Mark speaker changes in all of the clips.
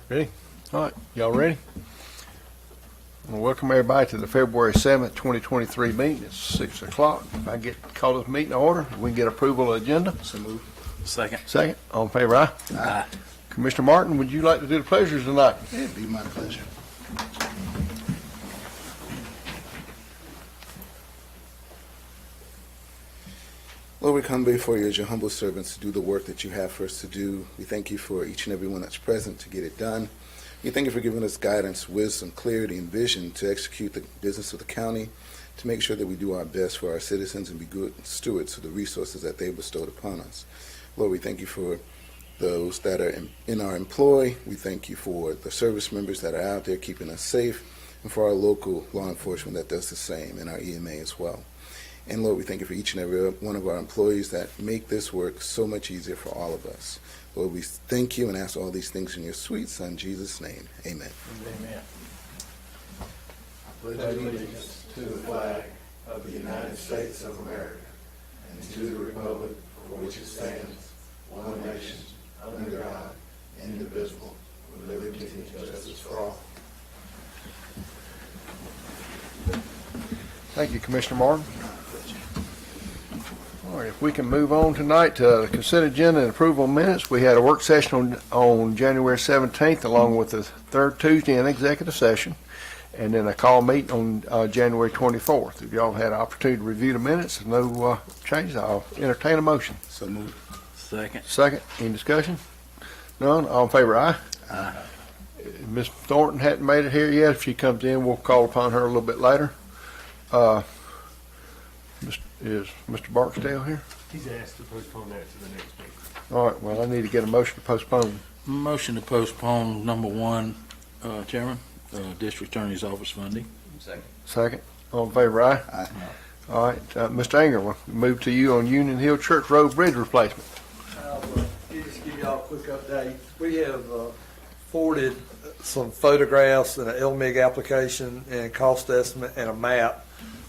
Speaker 1: Ready? All right, y'all ready? Well, welcome everybody to the February 7th, 2023 meeting. It's 6 o'clock. If I call this meeting to order, we can get approval of the agenda.
Speaker 2: So move.
Speaker 3: Second.
Speaker 1: Second, all in favor, aye?
Speaker 3: Aye.
Speaker 1: Commissioner Martin, would you like to do the pleasures tonight?
Speaker 2: It'd be my pleasure. Lord, we come before you as your humble servants to do the work that you have for us to do. We thank you for each and every one that's present to get it done. We thank you for giving us guidance, wisdom, clarity, and vision to execute the business of the county, to make sure that we do our best for our citizens and be good stewards of the resources that they bestowed upon us. Lord, we thank you for those that are in our employ. We thank you for the service members that are out there keeping us safe, and for our local law enforcement that does the same, and our EMA as well. And Lord, we thank you for each and every one of our employees that make this work so much easier for all of us. Lord, we thank you and ask all these things in your sweet Son, Jesus' name. Amen.
Speaker 3: Amen.
Speaker 4: Pledge allegiance to the flag of the United States of America and to the republic for which it stands, one nation, under God, indivisible, with liberty and justice for all.
Speaker 1: Thank you, Commissioner Martin. All right, if we can move on tonight to the consent agenda and approval of minutes. We had a work session on January 17th along with the third Tuesday in executive session, and then a call meeting on January 24th. If y'all had an opportunity to review the minutes, no changes, I'll entertain a motion.
Speaker 2: So move.
Speaker 3: Second.
Speaker 1: Second, any discussion? None, all in favor, aye?
Speaker 3: Aye.
Speaker 1: Ms. Thornton hadn't made it here yet. If she comes in, we'll call upon her a little bit later. Is Mr. Barksdale here?
Speaker 5: He's asked to postpone that to the next meeting.
Speaker 1: All right, well, I need to get a motion to postpone.
Speaker 3: Motion to postpone number one, Chairman, District Attorney's Office funding.
Speaker 1: Second, all in favor, aye?
Speaker 2: Aye.
Speaker 1: All right, Mr. Anger, we'll move to you on Union Hill Church Road Bridge replacement.
Speaker 6: I'll just give y'all a quick update. We have forwarded some photographs and an LMIG application and cost estimate and a map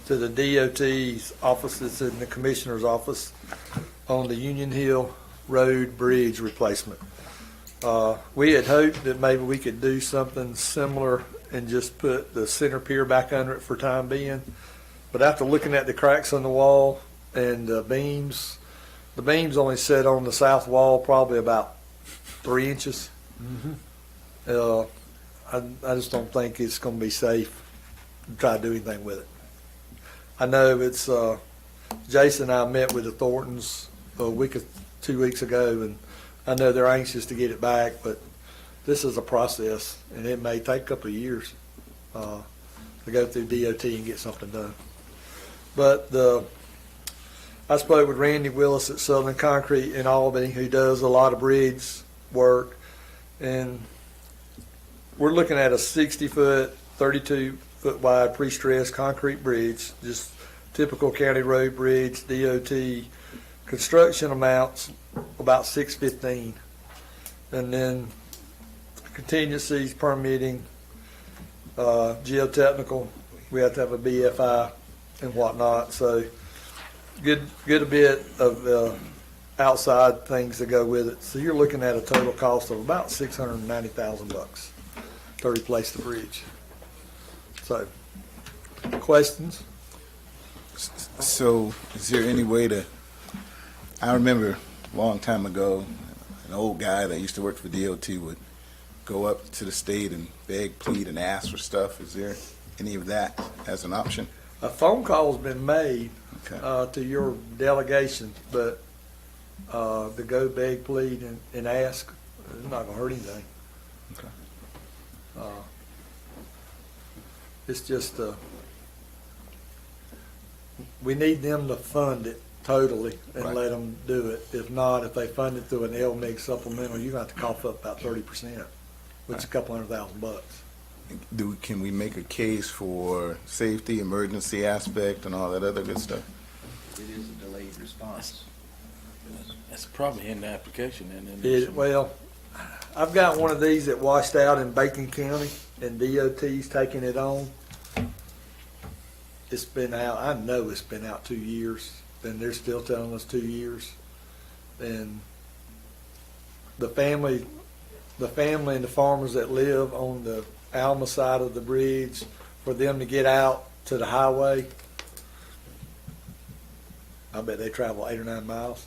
Speaker 6: to the DOT's offices in the Commissioner's office on the Union Hill Road Bridge replacement. We had hoped that maybe we could do something similar and just put the center pier back under it for time being. But after looking at the cracks on the wall and the beams only set on the south wall probably about 3 inches. I just don't think it's going to be safe to try to do anything with it. I know it's, Jason and I met with the Thorntons a week or 2 weeks ago, and I know they're anxious to get it back, but this is a process, and it may take a couple of years to go through DOT and get something done. But I spoke with Randy Willis at Southern Concrete in Albany, who does a lot of bridge work, and we're looking at a 60-foot, 32-foot wide pre-stressed concrete bridge, just typical county road bridge, DOT. Construction amounts about $615, and then contingencies, permitting, geotechnical. We have to have a BFI and whatnot. So good a bit of outside things to go with it. So you're looking at a total cost of about $690,000 to replace the bridge. So, questions?
Speaker 2: So, is there any way to? I remember a long time ago, an old guy that used to work for DOT would go up to the state and beg, plead, and ask for stuff. Is there any of that as an option?
Speaker 6: A phone call's been made
Speaker 2: Okay.
Speaker 6: to your delegation, but to go beg, plead, and ask, it's not going to hurt anything.
Speaker 2: Okay.
Speaker 6: It's just, we need them to fund it totally and
Speaker 2: Right.
Speaker 6: let them do it. If not, if they fund it through an LMIG supplemental, you're going to have to cough up about 30%, which is a couple $100,000.
Speaker 2: Can we make a case for safety, emergency aspect, and all that other good stuff?
Speaker 7: It is a delayed response.
Speaker 3: That's probably in the application, and then
Speaker 6: Well, I've got one of these that washed out in Bacon County, and DOT's taking it on. It's been out, I know it's been out 2 years, and they're still telling us 2 years. And the family the family and the farmers that live on the Alma side of the bridge, for them to get out to the highway, I bet they travel 8 or 9 miles,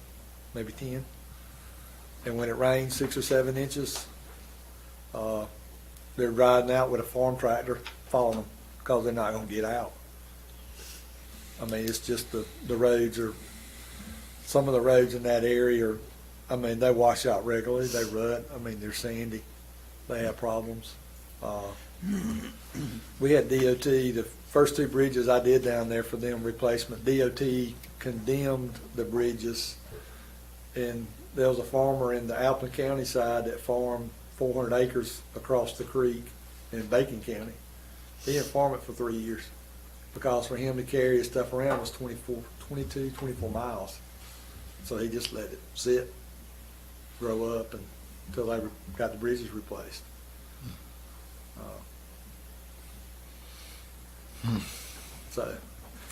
Speaker 6: maybe 10. And when it rains 6 or 7 inches, they're riding out with a farm tractor following them because they're not going to get out. I mean, it's just the roads are, some of the roads in that area are, I mean, they wash out regularly, they rut, I mean, they're sandy, they have problems. We had DOT, the first 2 bridges I did down there for them replacement, DOT condemned the bridges, and there was a farmer in the Alpine County side that farmed 400 acres across the creek in Bacon County. He didn't farm it for 3 years because for him to carry his stuff around was 24 miles. So he just let it sit, grow up until they got the bridges replaced. So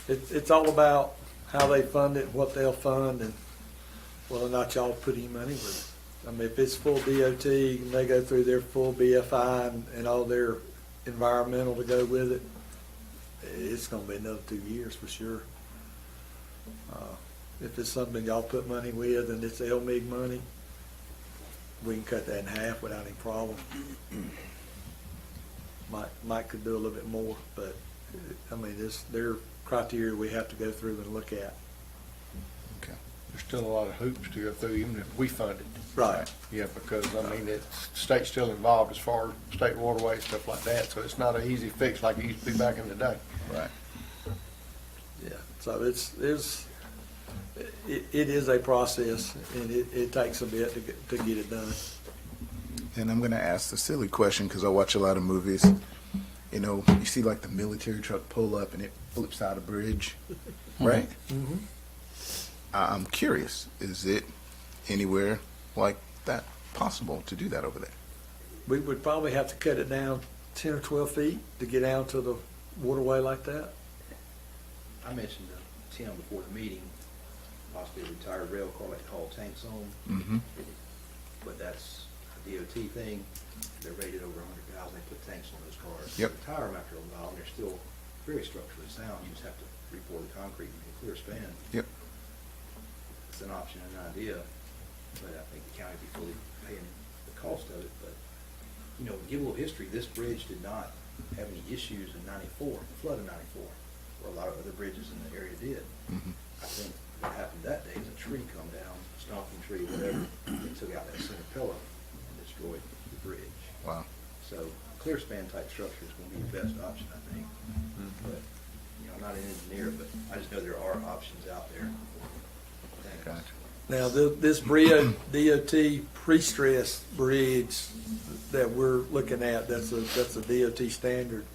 Speaker 6: it's all about how they fund it, what they'll fund, and whether or not y'all put any money with it. I mean, if it's full DOT and they go through their full BFI and all their environmental to go with it, it's going to be another 2 years for sure. If it's something y'all put money with and it's LMIG money, we can cut that in half without any problem. Mike could do a little bit more, but I mean, there are criteria we have to go through and look at.
Speaker 1: There's still a lot of hoops to go through, even if we fund it.
Speaker 6: Right.
Speaker 1: Yeah, because, I mean, the state's still involved as far as state waterways, stuff like that, so it's not an easy fix like it used to be back in the day.
Speaker 2: Right.
Speaker 6: Yeah, so it is a process, and it takes a bit to get it done.
Speaker 2: And I'm going to ask the silly question because I watch a lot of movies. You know, you see like the military truck pull up and it flips out a bridge, right?
Speaker 6: Mm-hmm.
Speaker 2: I'm curious, is it anywhere like that possible to do that over there?
Speaker 6: We would probably have to cut it down 10 or 12 feet to get out to the waterway like that.
Speaker 7: I mentioned to Tim before the meeting, possibly a retired rail car like to haul tanks on,
Speaker 2: Mm-hmm.
Speaker 7: but that's a DOT thing. They're rated over 100,000. They put tanks on those cars.
Speaker 2: Yep.
Speaker 7: They tire them after a while, and they're still very structurally sound. You just have to re-pour the concrete and make a clear span.
Speaker 2: Yep.
Speaker 7: It's an option and an idea, but I think the county would be fully paying the cost of it. But, you know, to give a little history, this bridge did not have any issues in '94, the flood of '94, where a lot of other bridges in the area did.
Speaker 2: Mhm.
Speaker 7: I think what happened that day is a tree come down, stomping tree, whatever, and took out that center pillar and destroyed the bridge.
Speaker 2: Wow.
Speaker 7: So clear span type structure is going to be the best option, I think. But, you know, I'm not an engineer, but I just know there are options out there.
Speaker 2: Gotcha.
Speaker 6: Now, this DOT pre-stress bridge that we're looking at, that's a DOT standard.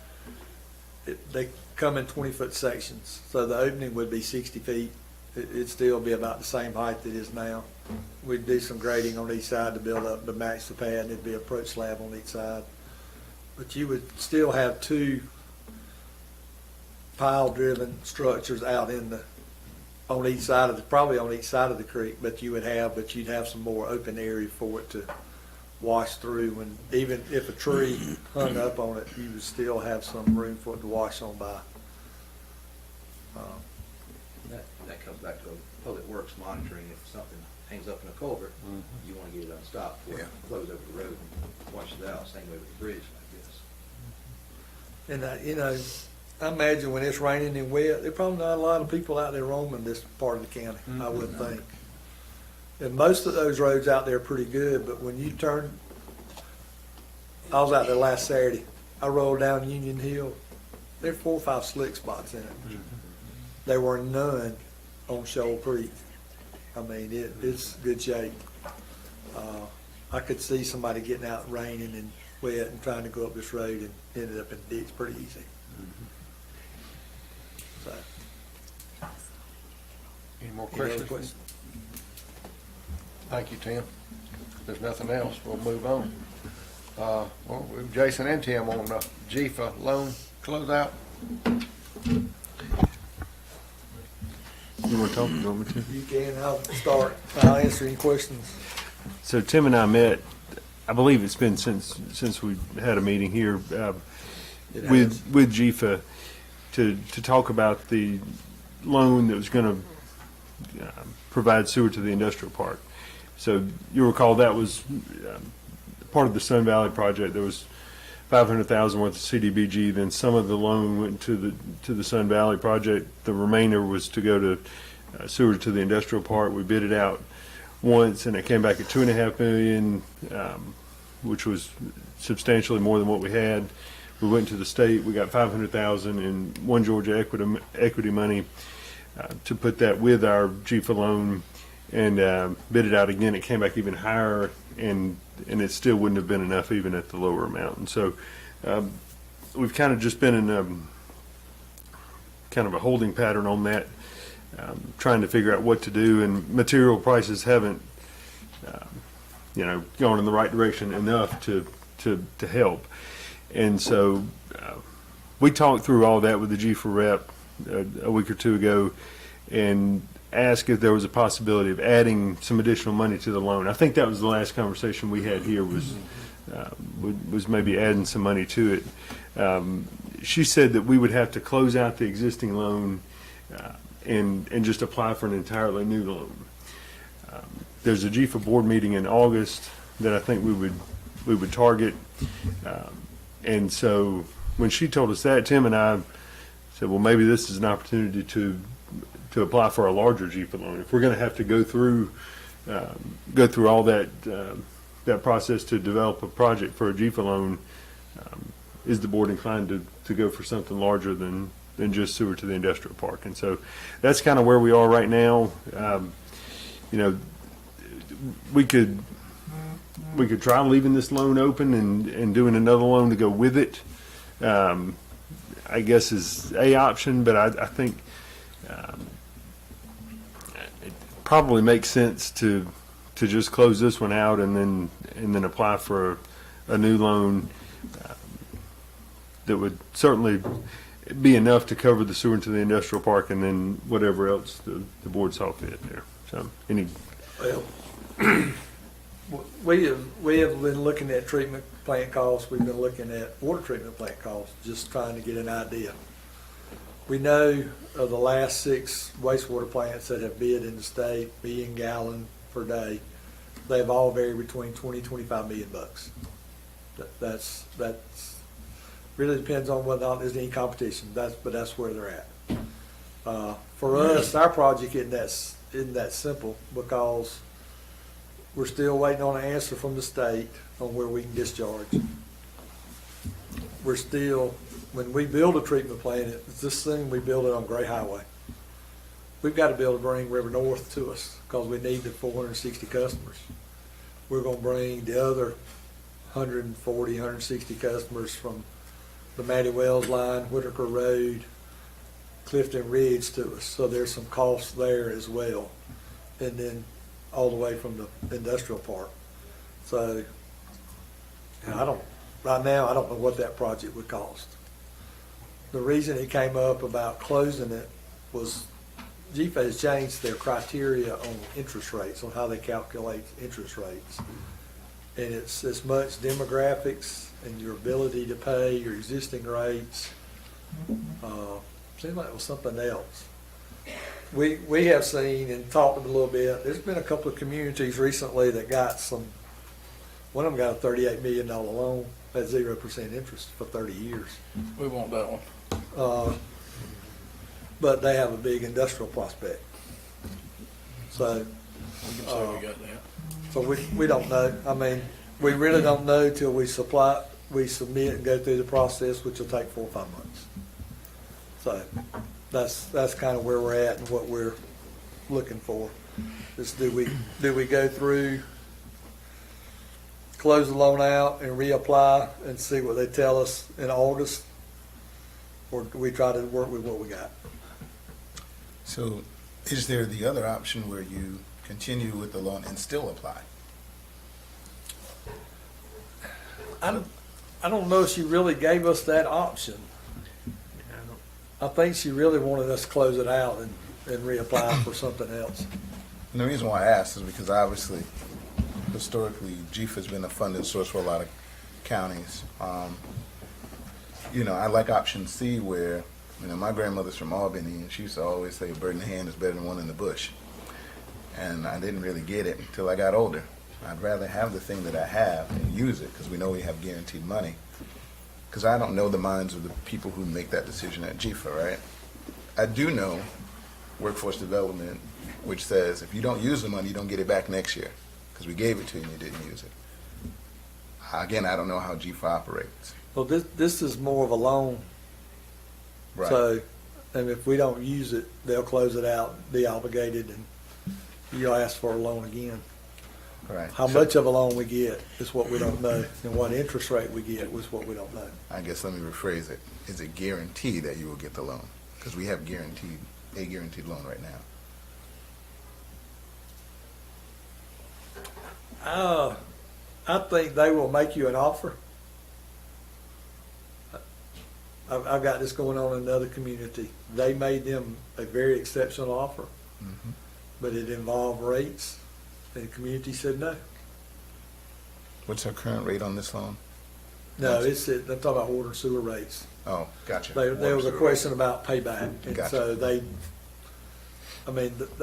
Speaker 6: They come in 20-foot sections, so the opening would be 60 feet. It'd still be about the same height it is now. We'd do some grading on each side to build up to match the pad, and it'd be a approach slab on each side. But you would still have 2 pile-driven structures out on each side of probably on each side of the creek, but you'd have some more open area for it to wash through, and even if a tree hung up on it, you would still have some room for it to wash on by.
Speaker 7: That comes back to public works monitoring. If something hangs up in a culvert, you want to get it unstopped before it flows over the road and washes it out. Same way with the bridge, I guess.
Speaker 6: And I imagine when it's raining and wet, there probably not a lot of people out there roaming this part of the county, I would think. And most of those roads out there are pretty good, but when you turn, I was out there last Saturday, I rolled down Union Hill, there are 4 or 5 slick spots in it. There were none on Shoal Creek. I mean, it's good shape. I could see somebody getting out raining and wet and trying to go up this road and ended up in the ditch pretty easy. So,
Speaker 1: Any more
Speaker 6: any other
Speaker 1: questions?
Speaker 6: questions?
Speaker 1: Thank you, Tim. If there's nothing else, we'll move on. Well, we have Jason and Tim on the GFA loan closeout.
Speaker 5: You want to talk about me too?
Speaker 6: You can, I'll start, I'll answer any questions.
Speaker 5: So Tim and I met I believe it's been since we had a meeting here
Speaker 6: It has.
Speaker 5: with GFA to talk about the loan that was going to provide sewer to the industrial park. So you'll recall that was part of the Sun Valley project. There was $500,000 worth of CDBG. Then some of the loan went to the Sun Valley project. The remainder was to go to sewer to the industrial park. We bid it out once, and it came back at $2.5 million, which was substantially more than what we had. We went to the state. We got $500,000 in One Georgia equity money to put that with our GFA loan, and bid it out again. It came back even higher, and it still wouldn't have been enough even at the lower amount. And so we've kind of just been in kind of a holding pattern on that, trying to figure out what to do. And material prices haven't, gone in the right direction enough to help. And so we talked through all that with the GFA rep a week or two ago, and asked if there was a possibility of adding some additional money to the loan. I think that was the last conversation we had here, was maybe adding some money to it. She said that we would have to close out the existing loan and just apply for an entirely new loan. There's a GFA board meeting in August that I think we would target. And so when she told us that, Tim and I said, well, maybe this is an opportunity to apply for a larger GFA loan. If we're going to have to go through all that process to develop a project for a GFA loan, is the board inclined to go for something larger than just sewer to the industrial park? And so that's kind of where we are right now. We could try leaving this loan open and doing another loan to go with it, I guess is a option, but I think it probably makes sense to just close this one out and then apply for a new loan that would certainly be enough to cover the sewer into the industrial park, and then whatever else the board saw fit there. So
Speaker 6: Well, we have been looking at treatment plant costs. We've been looking at water treatment plant costs, just trying to get an idea. We know of the last 6 wastewater plants that have bid in the state, million gallon per day, they've all varied between 20, 25 million bucks. That's really depends on whether or not there's any competition. But that's where they're at. For us, our project isn't that simple, because we're still waiting on an answer from the state on where we can discharge. We're still, when we build a treatment plant, it's this thing, we build it on Gray Highway. We've got to be able to bring River North to us, because we need the 460 customers. We're going to bring the other 140, 160 customers from the Matty Wells line, Whitaker Road, Clifton Ridge to us. So there's some costs there as well. And then all the way from the industrial park. So right now, I don't know what that project would cost. The reason it came up about closing it was GFA has changed their criteria on interest rates, on how they calculate interest rates. And it's as much demographics and your ability to pay your existing rates. Seemed like it was something else. We have seen and talked a little bit, there's been a couple of communities recently that got one of them got a $38 million loan at 0% interest for 30 years.
Speaker 3: We want that one.
Speaker 6: But they have a big industrial prospect. So,
Speaker 3: We can say we got that.
Speaker 6: so we don't know. I mean, we really don't know till we submit and go through the process, which will take 4 or 5 months. So that's kind of where we're at and what we're looking for. Is do we go through, close the loan out and reapply and see what they tell us in August? Or do we try to work with what we got?
Speaker 8: So is there the other option where you continue with the loan and still apply?
Speaker 6: I don't know if she really gave us that option. I think she really wanted us to close it out and reapply for something else.
Speaker 8: And the reason why I asked is because obviously historically, GIF has been a funding source for a lot of counties. You know, I like option C where, you know, my grandmother's from Albany, and she used to always say a bird in the hand is better than one in the bush. And I didn't really get it until I got older. I'd rather have the thing that I have and use it, because we know we have guaranteed money. Because I don't know the minds of the people who make that decision at GIFA, right? I do know workforce development, which says if you don't use the money, you don't get it back next year, because we gave it to you and you didn't use it. Again, I don't know how GIFA operates.
Speaker 6: Well, this is more of a loan.
Speaker 8: Right.
Speaker 6: So, and if we don't use it, they'll close it out, be obligated, and you'll ask for a loan again.
Speaker 8: Right.
Speaker 6: How
Speaker 8: So,
Speaker 6: much of a loan we get is what we don't know, and what interest rate we get is what we don't know.
Speaker 8: I guess let me rephrase it. Is it guaranteed that you will get the loan? Because we have a guaranteed loan right now.
Speaker 6: I think they will make you an offer. I've got this going on in another community. They made them a very exceptional offer,
Speaker 8: Mhm.
Speaker 6: but it involved rates, and the community said no.
Speaker 8: What's our current rate on this loan?
Speaker 6: No, I'm talking about water and sewer rates.
Speaker 8: Oh, gotcha.
Speaker 6: There was a question about payback, and
Speaker 8: Gotcha.
Speaker 6: so they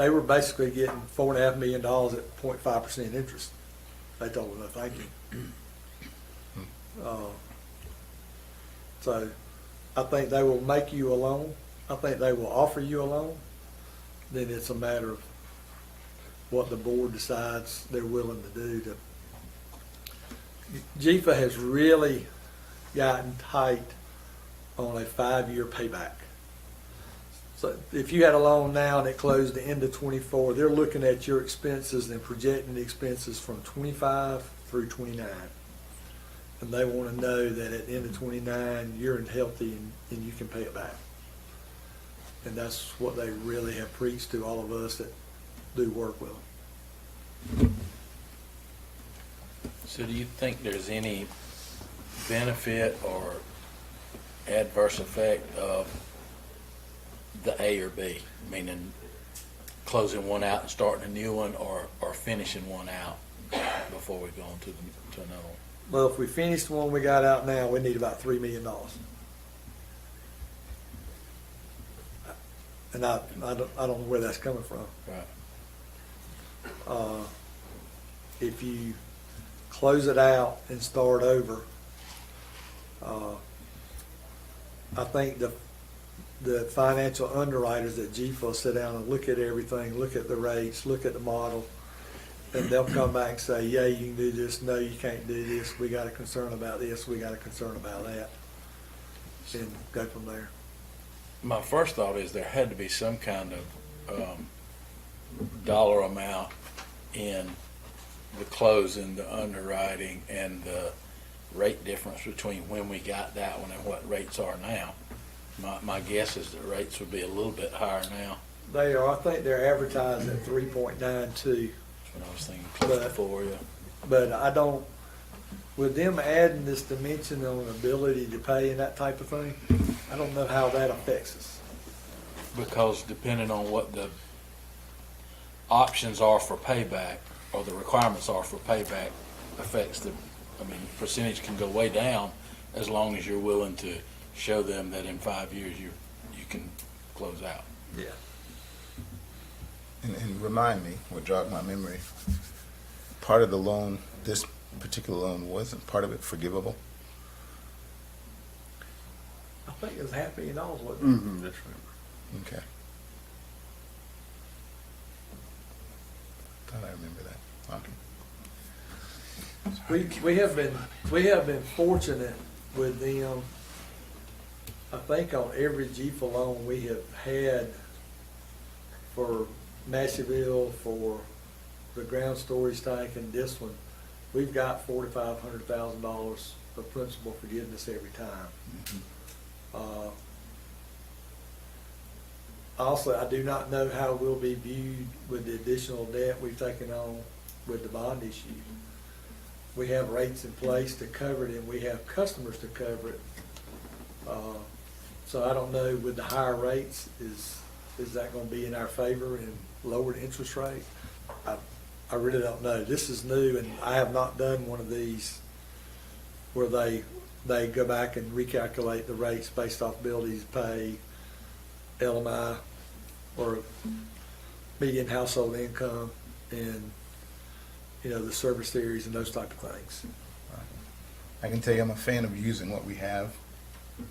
Speaker 6: were basically getting $4.5 million at 0.5% interest. They told them no, thank you. So I think they will make you a loan. I think they will offer you a loan. Then it's a matter of what the board decides they're willing to do. GIFA has really gotten tight on a 5-year payback. So if you had a loan now and it closed the end of 24, they're looking at your expenses and projecting the expenses from 25 through 29. And they want to know that at the end of 29, you're healthy and you can pay it back. And that's what they really have preached to all of us that do work with them.
Speaker 3: So do you think there's any benefit or adverse effect of the A or B, meaning closing one out and starting a new one, or finishing one out before we go on to another one?
Speaker 6: Well, if we finish the one we got out now, we need about $3 million. And I don't know where that's coming from.
Speaker 3: Right.
Speaker 6: If you close it out and start over, I think the financial underwriters at GIFA sit down and look at everything, look at the rates, look at the model, and they'll come back and say, yeah, you can do this, no, you can't do this, we got a concern about this, we got a concern about that, and go from there.
Speaker 3: My first thought is there had to be some kind of dollar amount in the closing, the underwriting, and the rate difference between when we got that one and what rates are now. My guess is the rates would be a little bit higher now.
Speaker 6: They are, I think they're advertised at 3.92,
Speaker 3: That's what I was thinking, close to 4, yeah.
Speaker 6: but I don't, with them adding this dimension on ability to pay and that type of thing, I don't know how that affects us.
Speaker 3: Because depending on what the options are for payback, or the requirements are for payback, affects percentage can go way down as long as you're willing to show them that in 5 years you can close out.
Speaker 6: Yeah.
Speaker 8: And remind me, what jogged my memory, part of the loan, this particular loan, wasn't part of it forgivable?
Speaker 6: I think it was $500 million, wasn't it?
Speaker 5: Mm-hmm, that's right.
Speaker 8: Okay. Thought I remember that. Okay.
Speaker 6: We have been fortunate with them. I think on every GIFA loan we have had for Nashville, for the ground storage tank, and this one, we've got $4,500,000 of principal forgiveness every time. Also, I do not know how we'll be viewed with the additional debt we've taken on with the bond issue. We have rates in place to cover it, and we have customers to cover it. So I don't know, with the higher rates, is that going to be in our favor and lower the interest rate? I I really don't know. This is new, and I have not done one of these where they go back and recalculate the rates based off ability to pay, LMI, or median household income, and, you know, the service theories and those type of things.
Speaker 8: I can tell you I'm a fan of using what we have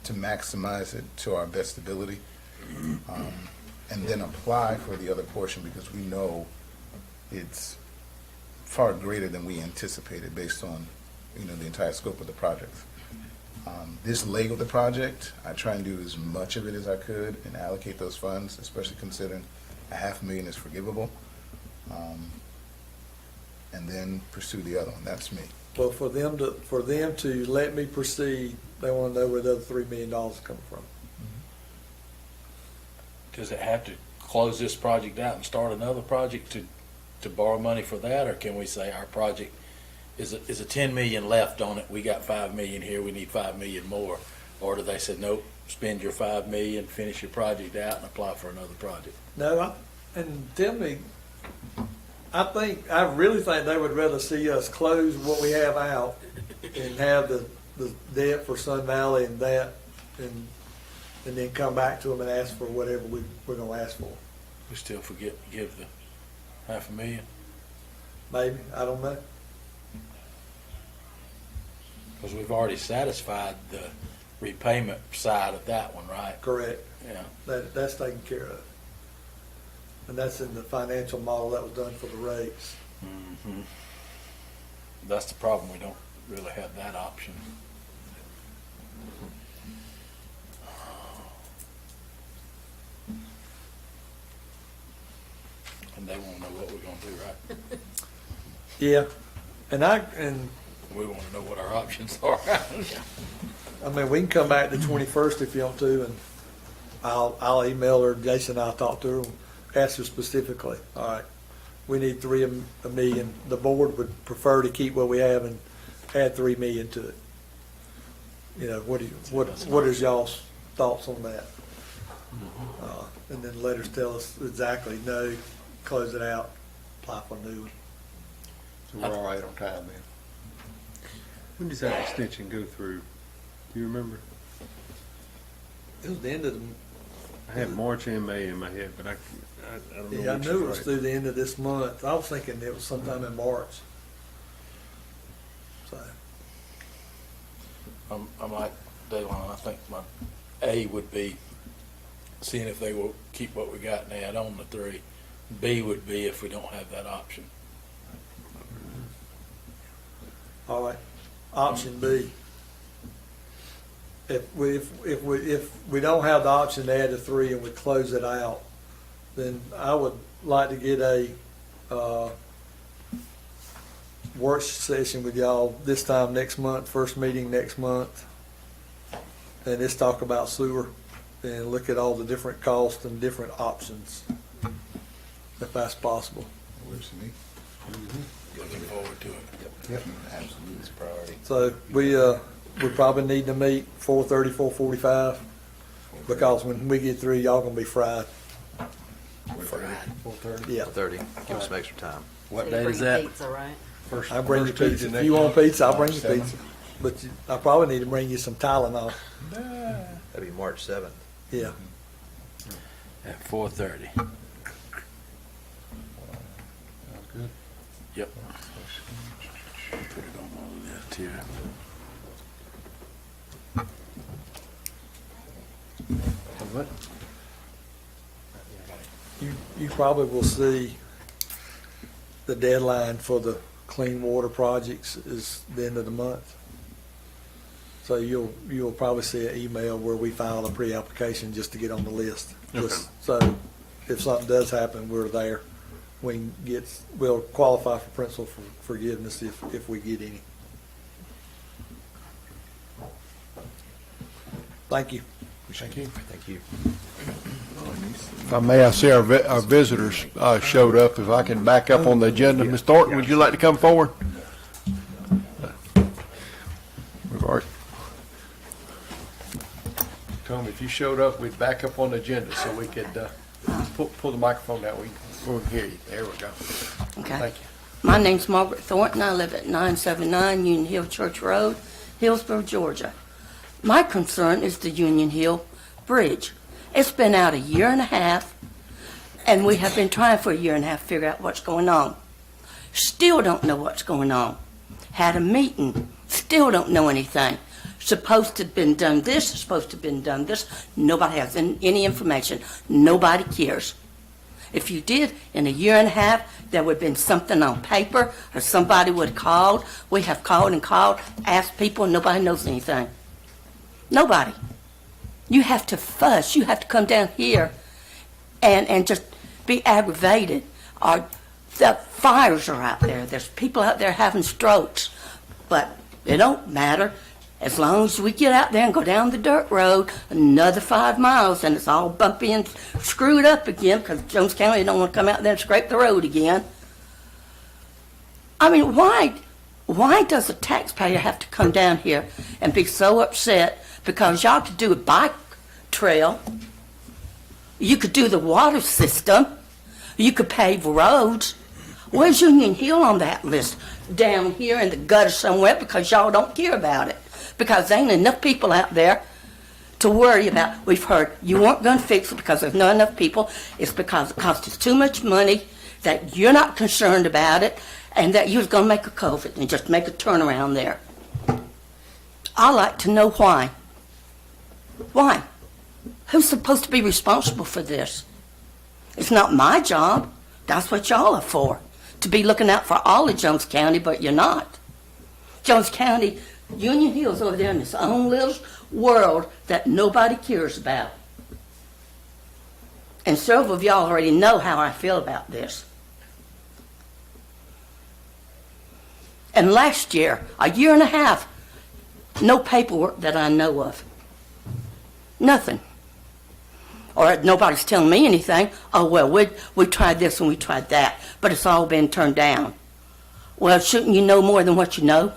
Speaker 8: to maximize it to our best ability, and then apply for the other portion because we know it's far greater than we anticipated based on, you know, the entire scope of the project. This leg of the project, I try and do as much of it as I could and allocate those funds, especially considering $500,000 is forgivable, and then pursue the other one. That's me.
Speaker 6: Well, for them to let me proceed, they want to know where the other $3 million is coming from.
Speaker 3: Does it have to close this project out and start another project to borrow money for that, or can we say our project is a 10 million left on it, we got 5 million here, we need 5 million more? Or do they say, nope, spend your 5 million, finish your project out and apply for another project?
Speaker 6: No, and tell me, I really think they would rather see us close what we have out and have the debt for Sun Valley and that, and then come back to them and ask for whatever we're gonna ask for.
Speaker 3: We still forget to give the $500,000?
Speaker 6: Maybe, I don't know.
Speaker 3: Because we've already satisfied the repayment side of that one, right?
Speaker 6: Correct.
Speaker 3: Yeah.
Speaker 6: That's taken care of. And that's in the financial model that was done for the rates.
Speaker 3: Mhm. That's the problem, we don't really have that option. And they won't know what we're gonna do, right?
Speaker 6: Yeah, and
Speaker 3: We wanna know what our options are.
Speaker 6: I mean, we can come back the 21st if you want to, and I'll email her, Jason and I'll talk to her, ask her specifically. All right, we need $3 million. The board would prefer to keep what we have and add $3 million to it. You know, what is y'all's thoughts on that? And then let us tell us exactly, no, close it out, apply for a new one.
Speaker 1: So we're all right on time then.
Speaker 5: When does that extension go through? Do you remember?
Speaker 6: It was the end of the,
Speaker 5: I had March and May in my head, but I don't know.
Speaker 6: yeah, I
Speaker 5: which
Speaker 6: knew
Speaker 5: is
Speaker 6: it was
Speaker 5: right.
Speaker 6: through the end of this month. I was thinking it was sometime in March. So,
Speaker 3: I'm like Daylon, I think my A would be seeing if they will keep what we got and add on the 3. B would be if we don't have that option.
Speaker 6: all right. Option B. If we don't have the option to add the 3 and we close it out, then I would like to get a work session with y'all this time next month, first meeting next month. And let's talk about sewer and look at all the different costs and different options, if that's possible.
Speaker 8: Works for me.
Speaker 3: Looking forward to it.
Speaker 8: Absolutely, it's a priority.
Speaker 6: So we probably need to meet 4:30, 4:45, because when we get through, y'all gonna be fried.
Speaker 1: 4:30.
Speaker 6: Yeah.
Speaker 7: 30, give us some extra time.
Speaker 3: What
Speaker 9: So
Speaker 3: date
Speaker 9: you
Speaker 3: is
Speaker 9: bring
Speaker 3: that?
Speaker 9: Pizza, right?
Speaker 1: First-
Speaker 6: I'll bring you
Speaker 1: first Tuesday
Speaker 6: pizza. If
Speaker 1: next
Speaker 6: you want
Speaker 1: month.
Speaker 6: pizza, I'll bring you
Speaker 8: March
Speaker 6: pizza. But I probably need to bring you some Tylenol.
Speaker 7: That'd be March 7th.
Speaker 6: Yeah.
Speaker 3: At 4:30.
Speaker 1: Good.
Speaker 3: Yep. Put it on my list here.
Speaker 1: What?
Speaker 6: You probably will see the deadline for the clean water projects is the end of the month. So you'll probably see an email where we file a pre-application just to get on the list. Just so if something does happen, we're there. We'll qualify for principal forgiveness if we get any. Thank you.
Speaker 1: Thank you.
Speaker 7: Thank you.
Speaker 1: If I may, I see our visitors showed up. If I can back up on the agenda. Ms. Thornton, would you like to come forward? We've already. Tom, if you showed up, we'd back up on the agenda so we could pull the microphone down. We can hear you. There we go.
Speaker 9: Okay.
Speaker 1: Thank you.
Speaker 9: My name's Margaret Thornton. I live at 979 Union Hill Church Road, Hillsborough, Georgia. My concern is the Union Hill Bridge. It's been out a year and a half, and we have been trying for a year and a half to figure out what's going on. Still don't know what's going on. Had a meeting, still don't know anything. Supposed to have been done this, supposed to have been done this. Nobody has any information. Nobody cares. If you did, in a year and a half, there would have been something on paper, or somebody would have called. We have called and called, asked people, and nobody knows anything. Nobody. You have to fuss. You have to come down here and just be aggravated. Or the fires are out there. There's people out there having strokes. But it don't matter. As long as we get out there and go down the dirt road another 5 miles, and it's all bumpy and screwed up again because Jones County don't want to come out there and scrape the road again. I mean, why does a taxpayer have to come down here and be so upset because y'all could do a bike trail, you could do the water system, you could pave roads. Where's Union Hill on that list? Down here in the gutter somewhere because y'all don't care about it. Because there ain't enough people out there to worry about. We've heard you weren't going to fix it because there's not enough people. It's because it costs us too much money, that you're not concerned about it, and that you're going to make a COVID and just make a turnaround there. I'd like to know why. Why? Who's supposed to be responsible for this? It's not my job. That's what y'all are for, to be looking out for all of Jones County, but you're not. Jones County, Union Hill's over there in its own little world that nobody cares about. And several of y'all already know how I feel about this. And last year, a year and a half, no paperwork that I know of. Nothing. Or nobody's telling me anything. Oh, well, we tried this and we tried that, but it's all been turned down. Well, shouldn't you know more than what you know?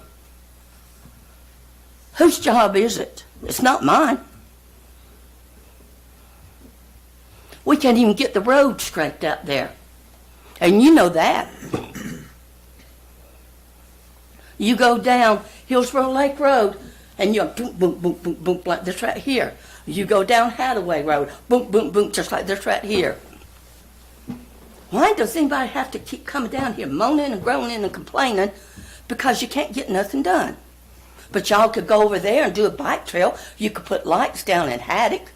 Speaker 9: Whose job is it? It's not mine. We can't even get the road scraped out there. And you know that. You go down Hillsborough Lake Road, and you're boom, boom, boom, boom, boom, like this right here. You go down Hathaway Road, boom, boom, boom, just like this right here. Why does anybody have to keep coming down here moaning and groaning and complaining because you can't get nothing done? But y'all could go over there and do a bike trail. You could put lights down in Haddock.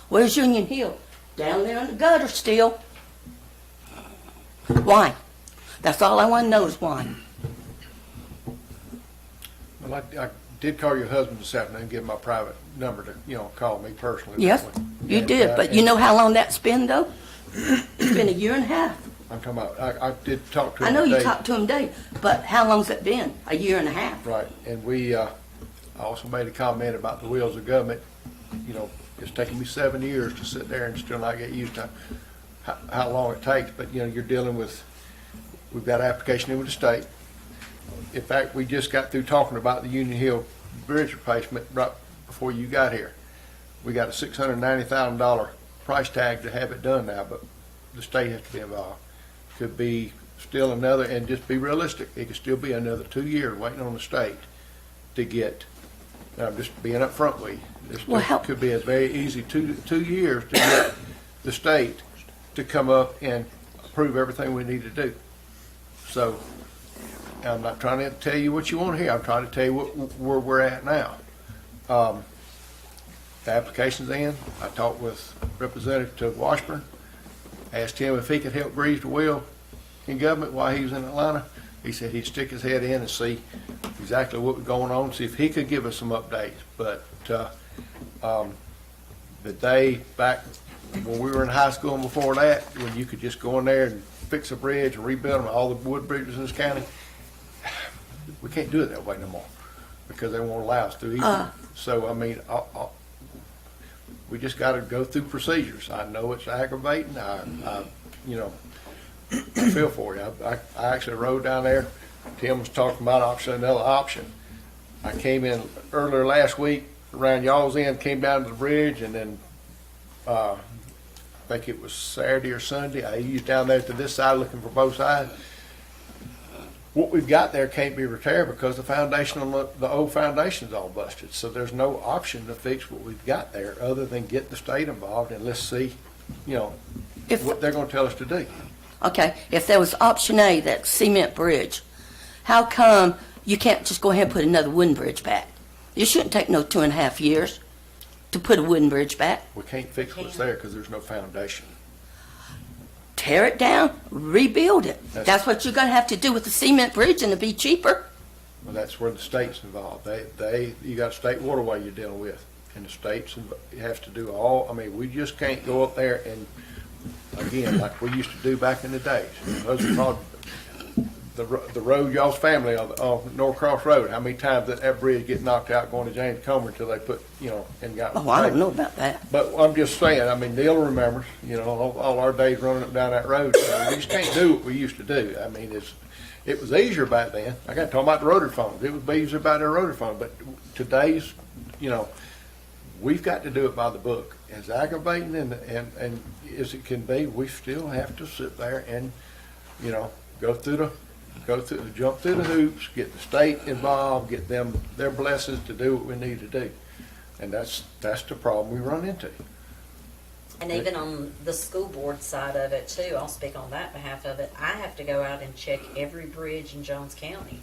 Speaker 9: Where's Union Hill? Down there in the gutter still. Why? That's all I want to know is why.
Speaker 1: Well, I did call your husband this afternoon and give him my private number to, call me personally.
Speaker 9: Yes, you
Speaker 1: And,
Speaker 9: did. But you
Speaker 1: and
Speaker 9: know how long that's been, though? It's been a year and a half.
Speaker 1: I'm talking about, I did talk to him
Speaker 9: I know you
Speaker 1: today.
Speaker 9: talked to him today, but how long's it been? A year and a half.
Speaker 1: Right, and I also made a comment about the wheels of government. It's taken me 7 years to sit there and still not get used to how long it takes, but, you're dealing with, we've got an application in with the state. In fact, we just got through talking about the Union Hill Bridge replacement right before you got here. We got a $690,000 price tag to have it done now, but the state has to be involved. Could be still another, and just be realistic, it could still be another 2 years waiting on the state to get, I'm just being up front with you. This could be a very easy two years to get the state to come up and approve everything we need to do. So I'm not trying to tell you what you want to hear. I'm trying to tell you where we're at now. The application's in. I talked with Representative Washburn, asked him if he could help grease the wheel in government while he was in Atlanta. He said he'd stick his head in and see exactly what was going on, see if he could give us some updates. But the day back when we were in high school and before that, when you could just go in there and fix a bridge and rebuild them, all the wood bridges in this county, we can't do it that way no more because they won't allow us to either. So, I mean, we just got to go through procedures. I know it's aggravating. I feel for you. I actually rode down there. Tim was talking about another option. I came in earlier last week around y'all's end, came down to the bridge, and then I think it was Saturday or Sunday. I used down there to this side looking for both sides. what we've got there can't be repaired because the foundation on the old foundation's all busted. So there's no option to fix what we've got there other than get the state involved and let's see,
Speaker 9: If,
Speaker 1: what they're gonna tell us to do.
Speaker 9: okay, if there was option A, that cement bridge, how come you can't just go ahead and put another wooden bridge back? It shouldn't take no 2.5 years to put a wooden bridge back.
Speaker 1: We can't fix what's there because there's no foundation.
Speaker 9: Tear it down, rebuild it. That's what you're gonna have to do with the cement bridge, and it'll be cheaper.
Speaker 1: Well, that's where the state's involved. You got a state waterway you're dealing with, and the state's has to do we just can't go up there and, again, like we used to do back in the days. Those are called, the road, y'all's family on North Cross Road, how many times did that bridge get knocked out going to James Comer until they put, and got.
Speaker 9: Oh, I don't know about that.
Speaker 1: But I'm just saying, Neil remembers, all our days running up down that road. We just can't do what we used to do. It was easier back then. I got talking about the rotary phones. It was easier about the rotary phone. But today's, we've got to do it by the book. As aggravating and as it can be, we still have to sit there and, jump through the hoops, get the state involved, get them their blessings to do what we need to do. And that's the problem we run into.
Speaker 10: And even on the school board side of it too, I'll speak on that behalf of it. I have to go out and check every bridge in Jones County.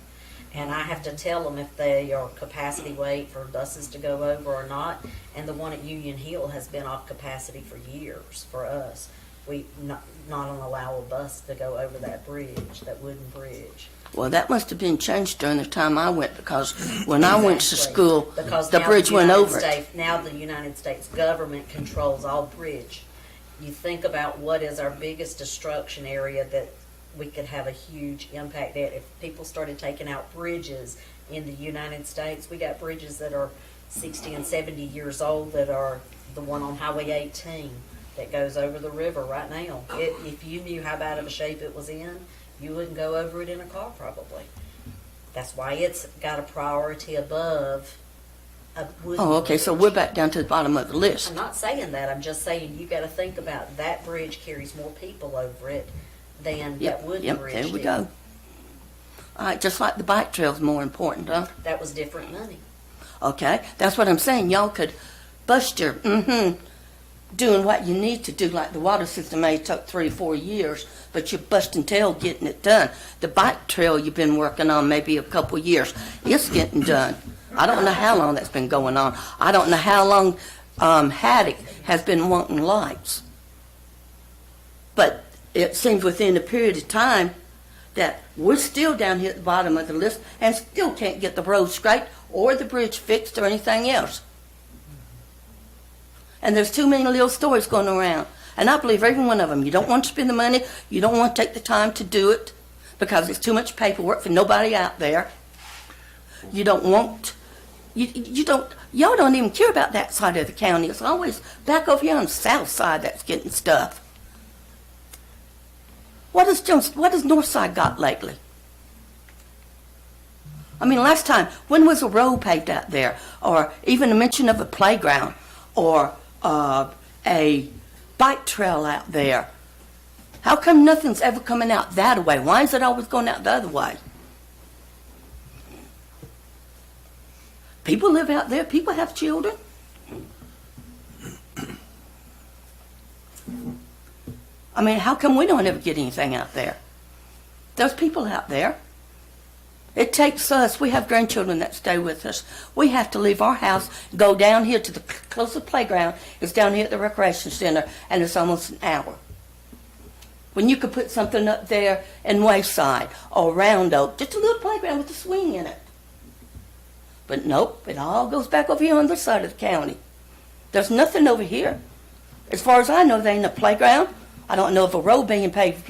Speaker 10: And I have to tell them if they are capacity weight for buses to go over or not. And the one at Union Hill has been off capacity for years for us. We not allow a bus to go over that bridge, that wooden bridge.
Speaker 9: Well, that must have been changed during the time I went, because when I went to
Speaker 10: Exactly.
Speaker 9: school,
Speaker 10: Because
Speaker 9: the
Speaker 10: now
Speaker 9: bridge went
Speaker 10: United
Speaker 9: over it.
Speaker 10: States- Now the United States government controls all bridge. You think about what is our biggest destruction area that we could have a huge impact at. If people started taking out bridges in the United States, we got bridges that are 60 and 70 years old that are the one on Highway 18 that goes over the river right now. If you knew how bad of a shape it was in, you wouldn't go over it in a car probably. That's why it's got a priority above a wooden
Speaker 9: Oh, okay, so
Speaker 10: bridge.
Speaker 9: we're back down to the bottom of the list.
Speaker 10: I'm not saying that. I'm just saying you got to think about that bridge carries more people over it than that wooden bridge.
Speaker 9: There we
Speaker 10: did.
Speaker 9: go. All right, just like the bike trail's more important, huh?
Speaker 10: That was different money.
Speaker 9: Okay, that's what I'm saying. Y'all could bust your, doing what you need to do, like the water system may took 3 or 4 years, but you're busting tail getting it done. The bike trail you've been working on maybe a couple years, it's getting done. I don't know how long that's been going on. I don't know how long Haddock has been wanting lights. But it seems within a period of time that we're still down here at the bottom of the list and still can't get the road straight or the bridge fixed or anything else. And there's too many little stories going around. And I believe every one of them. You don't want to spend the money. You don't want to take the time to do it because it's too much paperwork for nobody out there. You don't want, y'all don't even care about that side of the county. It's always back over here on the south side that's getting stuff. What has Northside got lately? Last time, when was a road paved out there? Or even a mention of a playground? Or a bike trail out there? How come nothing's ever coming out that way? Why is it always going out the other way? People live out there. People have children. How come we don't ever get anything out there? There's people out there. It takes us, we have grandchildren that stay with us. We have to leave our house, go down here to the closest playground. It's down here at the recreation center, and it's almost an hour. When you could put something up there in Wayside or Round Oak, just a little playground with a swing in it. But nope, it all goes back over here on this side of the county. There's nothing over here. As far as I know, there ain't a playground. I don't know of a road being paved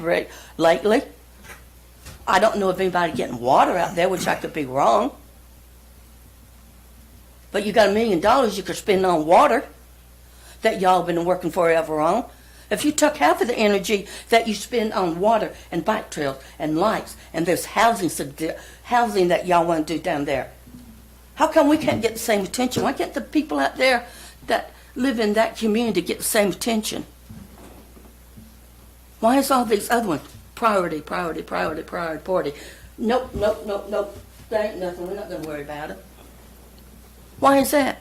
Speaker 9: lately. I don't know of anybody getting water out there, which I could be wrong. But you got $1 million you could spend on water that y'all been working forever on. If you took half of the energy that you spend on water and bike trails and lights and there's housing that y'all want to do down there, how come we can't get the same attention? Why can't the people out there that live in that community get the same attention? Why is all these other ones priority? Nope, nope, nope, nope. There ain't nothing. We're not gonna worry about it. Why is that?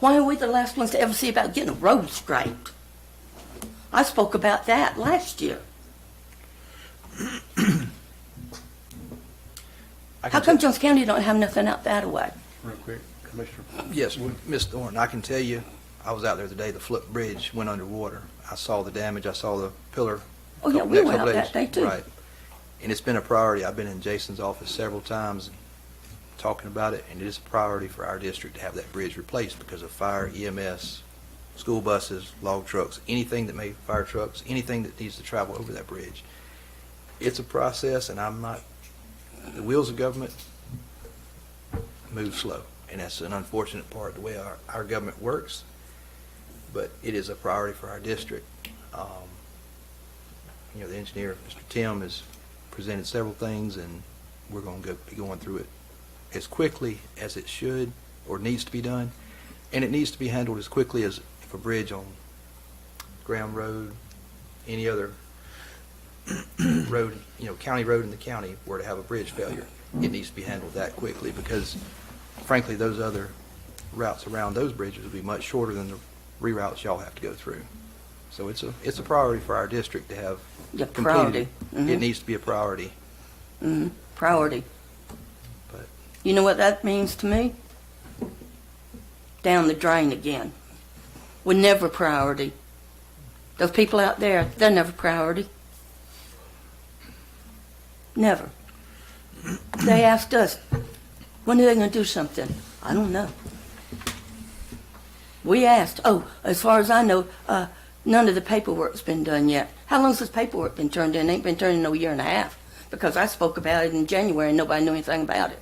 Speaker 9: Why are we the last ones to ever see about getting a road scraped? I spoke about that last year. How come Jones County don't have nothing out that way?
Speaker 1: Real quick, Commissioner.
Speaker 7: Yes, Ms. Thornton, I can tell you, I was out there the day the Flip Bridge went underwater. I saw the damage, I saw the pillar.
Speaker 9: Oh, yeah, we
Speaker 7: next
Speaker 9: were out
Speaker 7: couple
Speaker 9: that day
Speaker 7: days.
Speaker 9: too.
Speaker 7: Right. And it's been a priority. I've been in Jason's office several times talking about it, and it is a priority for our district to have that bridge replaced because of fire, EMS, school buses, log trucks, anything that may, fire trucks, anything that needs to travel over that bridge. It's a process, and I'm not, the wheels of government move slow, and that's an unfortunate part of the way our government works, but it is a priority for our district. You know, the engineer, Mr. Tim, has presented several things, and we're going to be going through it as quickly as it should or needs to be done, and it needs to be handled as quickly as if a bridge on Ground Road, any other road, you know, county road in the county were to have a bridge failure. It needs to be handled that quickly because, frankly, those other routes around those bridges will be much shorter than the reroutes y'all have to go through. So it's a priority for our district to have
Speaker 9: Yeah,
Speaker 7: completed.
Speaker 9: priority.
Speaker 7: It needs to be a priority.
Speaker 9: Priority.
Speaker 7: But-
Speaker 9: You know what that means to me? Down the drain again. We're never priority. Those people out there, they're never priority. Never. They asked us, when are they going to do something? I don't know. We asked, as far as I know, none of the paperwork's been done yet. How long's this paperwork been turned in? It ain't been turned in no year and a half. Because I spoke about it in January and nobody knew anything about it.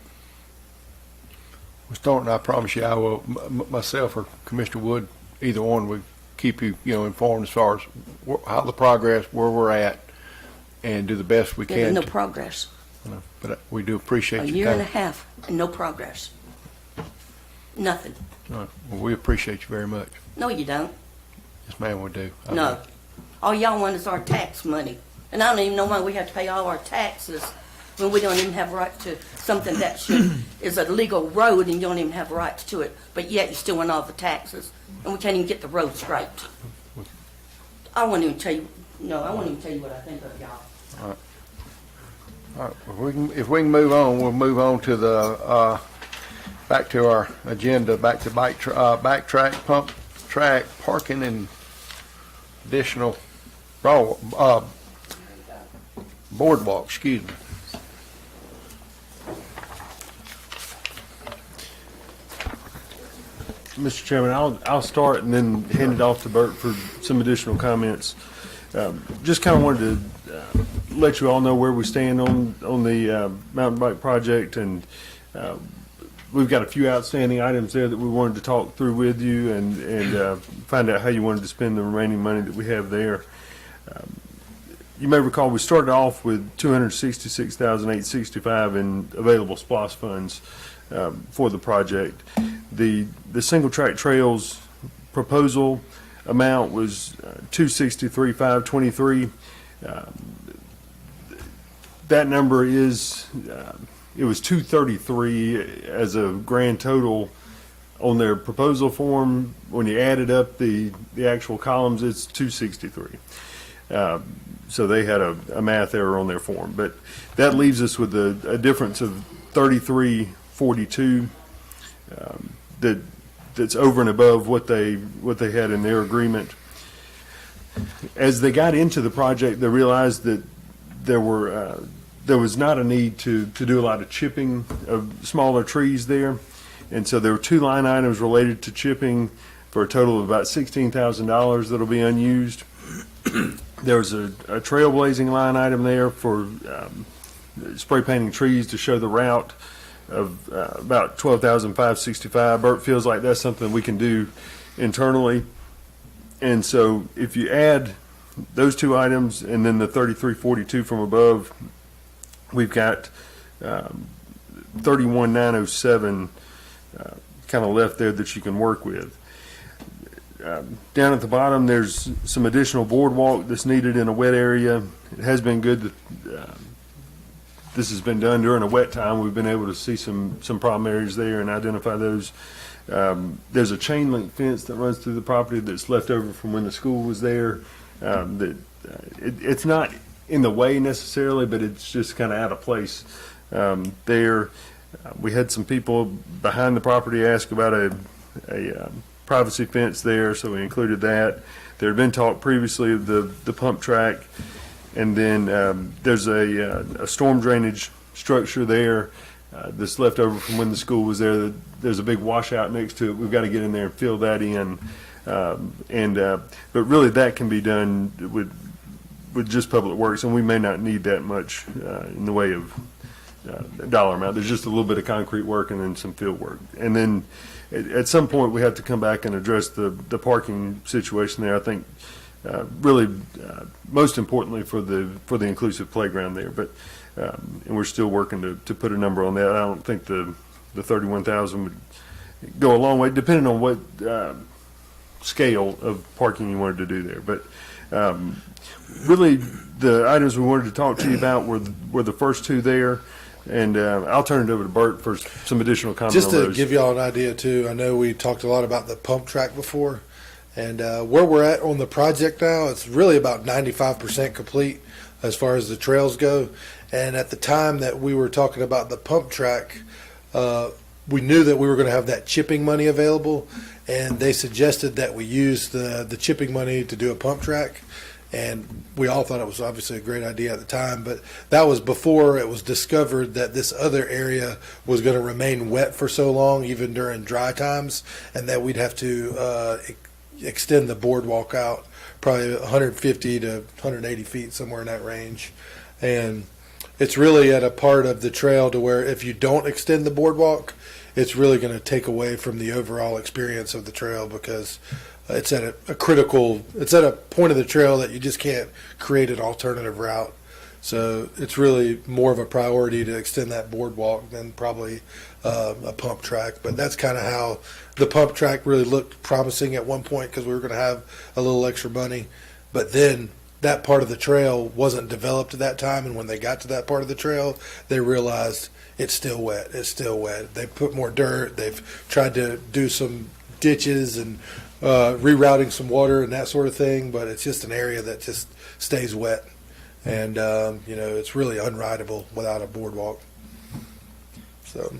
Speaker 1: Mr. Thornton, I promise you, I will, myself or Commissioner Wood, either one, will keep you, informed as far as how the progress, where we're at, and do the best we
Speaker 9: There's
Speaker 1: can.
Speaker 9: no progress.
Speaker 1: But we do appreciate
Speaker 9: A
Speaker 1: your
Speaker 9: year
Speaker 1: time.
Speaker 9: and a half and no progress. Nothing.
Speaker 1: All right. Well, we appreciate you very much.
Speaker 9: No, you don't.
Speaker 1: Yes, ma'am, we do. I
Speaker 9: No.
Speaker 1: do.
Speaker 9: All y'all want is our tax money. And I don't even know why we have to pay all our taxes when we don't even have a right to something that is a legal road and you don't even have rights to it. But yet you still want all the taxes. And we can't even get the road scraped. I won't even tell you, I won't even tell you what I think of y'all.
Speaker 1: All right, if we can move on, we'll move on to the, back to our agenda, back to backtrack, pump track, parking and additional, boardwalk, excuse me.
Speaker 5: Mr. Chairman, I'll start and then hand it off to Bert for some additional comments. Just kind of wanted to let you all know where we stand on the mountain bike project, and we've got a few outstanding items there that we wanted to talk through with you and find out how you wanted to spend the remaining money that we have there. You may recall we started off with $266,865 in available SPOS funds for the project. The single track trails proposal amount was $263,523. That number is it was $233 as a grand total on their proposal form. When you added up the actual columns, it's $263. So they had a math error on their form, but that leaves us with a difference of $33.42 that's over and above what they had in their agreement. As they got into the project, they realized that there was not a need to do a lot of chipping of smaller trees there, and so there were two line items related to chipping for a total of about $16,000 that'll be unused. There was a trailblazing line item there for spray painting trees to show the route of about $12,565. Bert feels like that's something we can do internally. And so if you add those two items and then the $33.42 from above, we've got $31,907 kind of left there that you can work with. Down at the bottom, there's some additional boardwalk that's needed in a wet area. It has been good this has been done during a wet time. We've been able to see some problem areas there and identify those. There's a chain link fence that runs through the property that's left over from when the school was there. It's not in the way necessarily, but it's just kind of out of place there. We had some people behind the property ask about a privacy fence there, so we included that. There had been talk previously of the pump track, and then there's a storm drainage structure there that's left over from when the school was there. There's a big washout next to it. We've got to get in there and fill that in. But really, that can be done with just public works, and we may not need that much in the way of dollar amount. There's just a little bit of concrete work and then some field work. And then at some point, we have to come back and address the parking situation there. I think really most importantly for the inclusive playground there. But and we're still working to put a number on that. I don't think the 31,000 would go a long way, depending on what scale of parking you wanted to do there. But really, the items we wanted to talk to you about were the first two there. And I'll turn it over to Bert for some additional comments
Speaker 11: Just
Speaker 5: on
Speaker 11: to
Speaker 5: those.
Speaker 11: give y'all an idea too, I know we talked a lot about the pump track before, and where we're at on the project now, it's really about 95% complete as far as the trails go. And at the time that we were talking about the pump track, we knew that we were going to have that chipping money available, and they suggested that we use the chipping money to do a pump track. And we all thought it was obviously a great idea at the time, but that was before it was discovered that this other area was going to remain wet for so long, even during dry times, and that we'd have to extend the boardwalk out probably 150 to 180 feet, somewhere in that range. And it's really at a part of the trail to where if you don't extend the boardwalk, it's really going to take away from the overall experience of the trail, because it's at it's at a point of the trail that you just can't create an alternative route. So it's really more of a priority to extend that boardwalk than probably a pump track. But that's kind of how the pump track really looked promising at one point, because we were going to have a little extra money. But then that part of the trail wasn't developed at that time, and when they got to that part of the trail, they realized it's still wet. It's still wet. They put more dirt. They've tried to do some ditches and rerouting some water and that sort of thing, but it's just an area that just stays wet, and it's really unrideable without a boardwalk. So,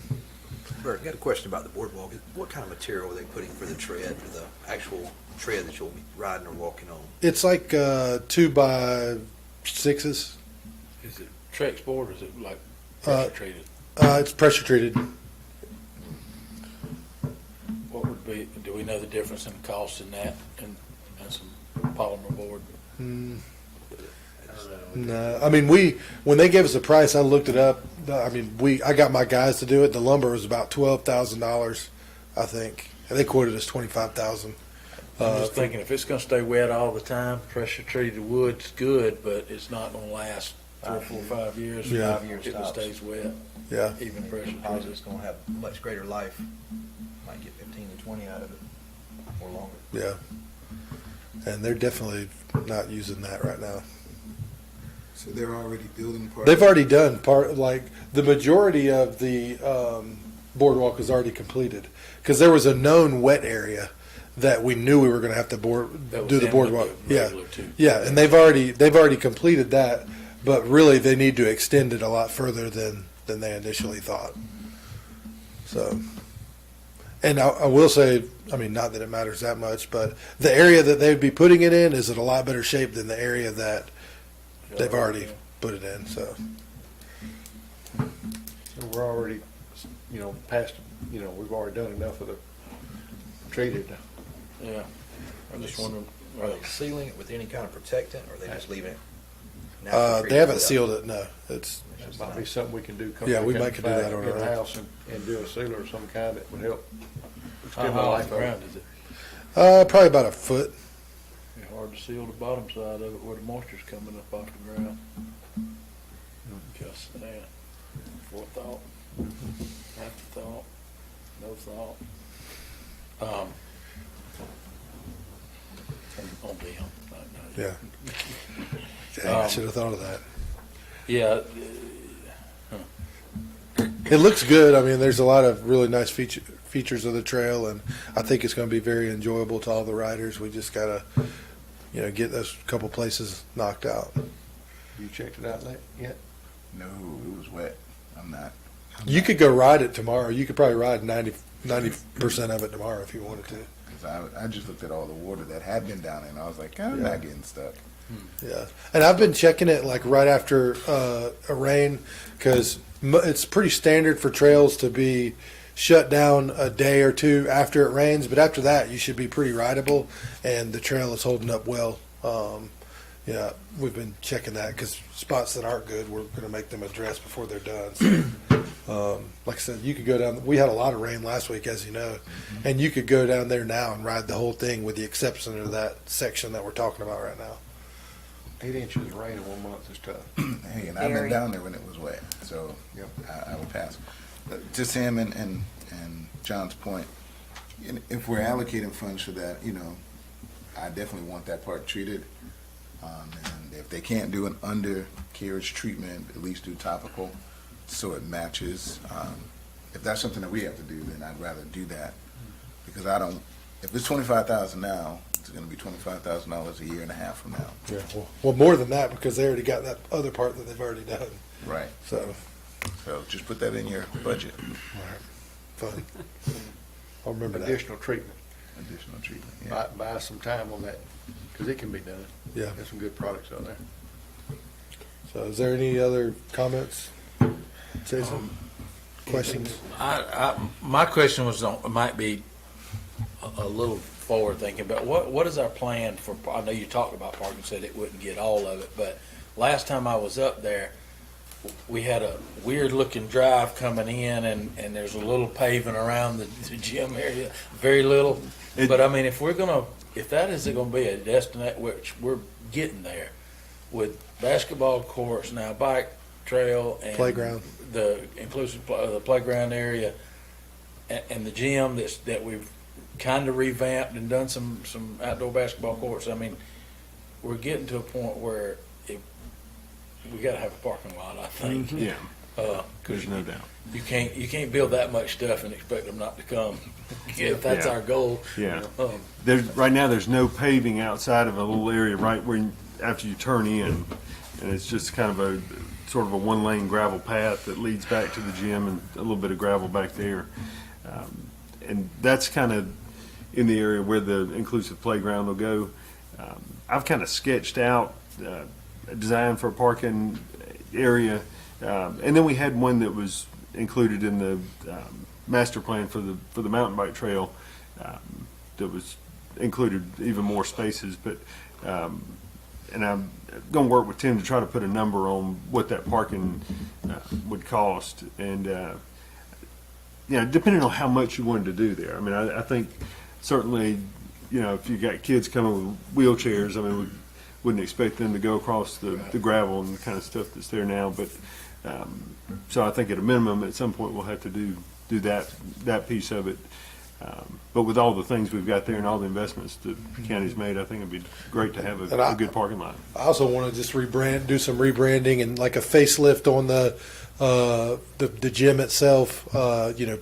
Speaker 7: Bert, I got a question about the boardwalk. What kind of material are they putting for the tread, for the actual tread that you'll be riding or walking on?
Speaker 11: it's like 2x6s.
Speaker 3: Is it Trex board or is it like pressure treated?
Speaker 11: It's pressure treated.
Speaker 3: What would be, do we know the difference in cost in that and some polymer board?
Speaker 11: No, I mean, when they gave us the price, I looked it up. I got my guys to do it. The lumber was about $12,000, I think, and they quoted us $25,000.
Speaker 3: I'm just thinking, if it's gonna stay wet all the time, pressure treated wood's good, but it's not gonna last 3 or 4 or 5 years.
Speaker 11: Yeah.
Speaker 7: 5 years
Speaker 3: If it
Speaker 7: tops.
Speaker 3: stays wet,
Speaker 11: Yeah,
Speaker 3: even pressure
Speaker 7: Probably
Speaker 3: treated.
Speaker 7: it's going to have much greater life. Might get 15 to 20 out of it or longer.
Speaker 11: yeah, and they're definitely not using that right now.
Speaker 2: So they're already building part.
Speaker 11: They've already done the majority of the boardwalk is already completed, because there was a known wet area that we knew we were going to have to
Speaker 3: That was
Speaker 11: do the
Speaker 3: in
Speaker 11: boardwalk.
Speaker 3: the
Speaker 11: Yeah,
Speaker 3: regular too.
Speaker 11: yeah, and they've already completed that, but really they need to extend it a lot further than they initially thought. So, and I will say, not that it matters that much, but the area that they'd be putting it in is in a lot better shape than the area that they've already put it in. So,
Speaker 1: So we're already, past, we've already done enough of the treated.
Speaker 3: Yeah, I'm just wondering,
Speaker 7: Are they sealing it with any kind of protectant, or are they just leaving it? naturally
Speaker 11: they
Speaker 7: treated
Speaker 11: haven't
Speaker 7: without-
Speaker 11: sealed it. No, it's
Speaker 1: It might be something we can do.
Speaker 11: Yeah, we might could do that on our own.
Speaker 1: In-house and do a sealer of some kind that would help.
Speaker 3: how
Speaker 1: extend the
Speaker 3: high off
Speaker 1: life
Speaker 3: the
Speaker 1: of it.
Speaker 3: ground is it?
Speaker 11: probably about a foot.
Speaker 3: It's hard to seal the bottom side of it where the moisture's coming up off the ground. Just saying. Forethought, afterthought, no thought. On them.
Speaker 11: Yeah. Dang, I
Speaker 3: Um,
Speaker 11: should have thought of that.
Speaker 3: Yeah,
Speaker 11: It looks good. I mean, there's a lot of really nice features of the trail, and I think it's going to be very enjoyable to all the riders. We just got to, get those couple places knocked out.
Speaker 1: You checked it out yet?
Speaker 8: No, it was wet. I'm not.
Speaker 11: You could go ride it tomorrow. You could probably ride 90% of it tomorrow if you wanted to.
Speaker 8: Because I just looked at all the water that had been down there, and I was like, I'm not getting stuck.
Speaker 11: Yeah, and I've been checking it like right after a rain because it's pretty standard for trails to be shut down a day or two after it rains. But after that, you should be pretty rideable, and the trail is holding up well. Yeah, we've been checking that because spots that aren't good, we're going to make them address before they're done. So, like I said, you could go down. We had a lot of rain last week, as you know, and you could go down there now and ride the whole thing, with the exception of that section that we're talking about right now.
Speaker 1: 8 inches of rain in 1 month is tough.
Speaker 8: Hey, and I've been
Speaker 10: Very.
Speaker 8: down there when it was wet, so
Speaker 1: Yep.
Speaker 8: I will pass. To Sam and John's point, if we're allocating funds for that, I definitely want that part treated. And if they can't do an undercarriage treatment, at least do topical so it matches. If that's something that we have to do, then I'd rather do that because if it's $25,000 now, it's going to be $25,000 a year and a half from now.
Speaker 11: Yeah, well, more than that because they already got that other part that they've already done.
Speaker 8: Right.
Speaker 11: So,
Speaker 8: So just put that in your budget.
Speaker 11: fun. I'll remember that.
Speaker 1: Additional treatment.
Speaker 8: Additional treatment. Yeah.
Speaker 1: Buy some time on that, because it can be done.
Speaker 11: Yeah.
Speaker 1: There's some good products out there.
Speaker 11: So, is there any other comments, Jason? Questions?
Speaker 3: My question was might be a little forward thinking, but what is our plan for? I know you talked about parking, said it wouldn't get all of it, but last time I was up there, we had a weird looking drive coming in, and there's a little paving around the gym area, very little. But I mean, if that is going to be a destination, which we're getting there with basketball courts now, bike trail and
Speaker 11: Playground.
Speaker 3: the inclusive the playground area, and the gym that we've kind of revamped and done some outdoor basketball courts. I mean, we're getting to a point where we got to have a parking lot, I think.
Speaker 5: Yeah,
Speaker 3: Because
Speaker 5: there's no doubt.
Speaker 3: you can't build that much stuff and expect them not to come. If that's
Speaker 5: Yeah.
Speaker 3: our goal.
Speaker 5: Yeah.
Speaker 3: Um,
Speaker 5: Right now, there's no paving outside of a little area right where after you turn in, and it's just kind of a sort of a one-lane gravel path that leads back to the gym and a little bit of gravel back there. And that's kind of in the area where the inclusive playground will go. I've kind of sketched out a design for a parking area, and then we had one that was included in the master plan for the mountain bike trail that was included even more spaces. But and I'm going to work with Tim to try to put a number on what that parking would cost, and depending on how much you wanted to do there. I mean, I think certainly, if you got kids coming with wheelchairs, I mean, we wouldn't expect them to go across the gravel and the kind of stuff that's there now. But so I think at a minimum, at some point, we'll have to do that piece of it. But with all the things we've got there and all the investments that the county's made, I think it'd be great to have a good parking lot.
Speaker 11: I also want to just do some rebranding and like a facelift on the gym itself.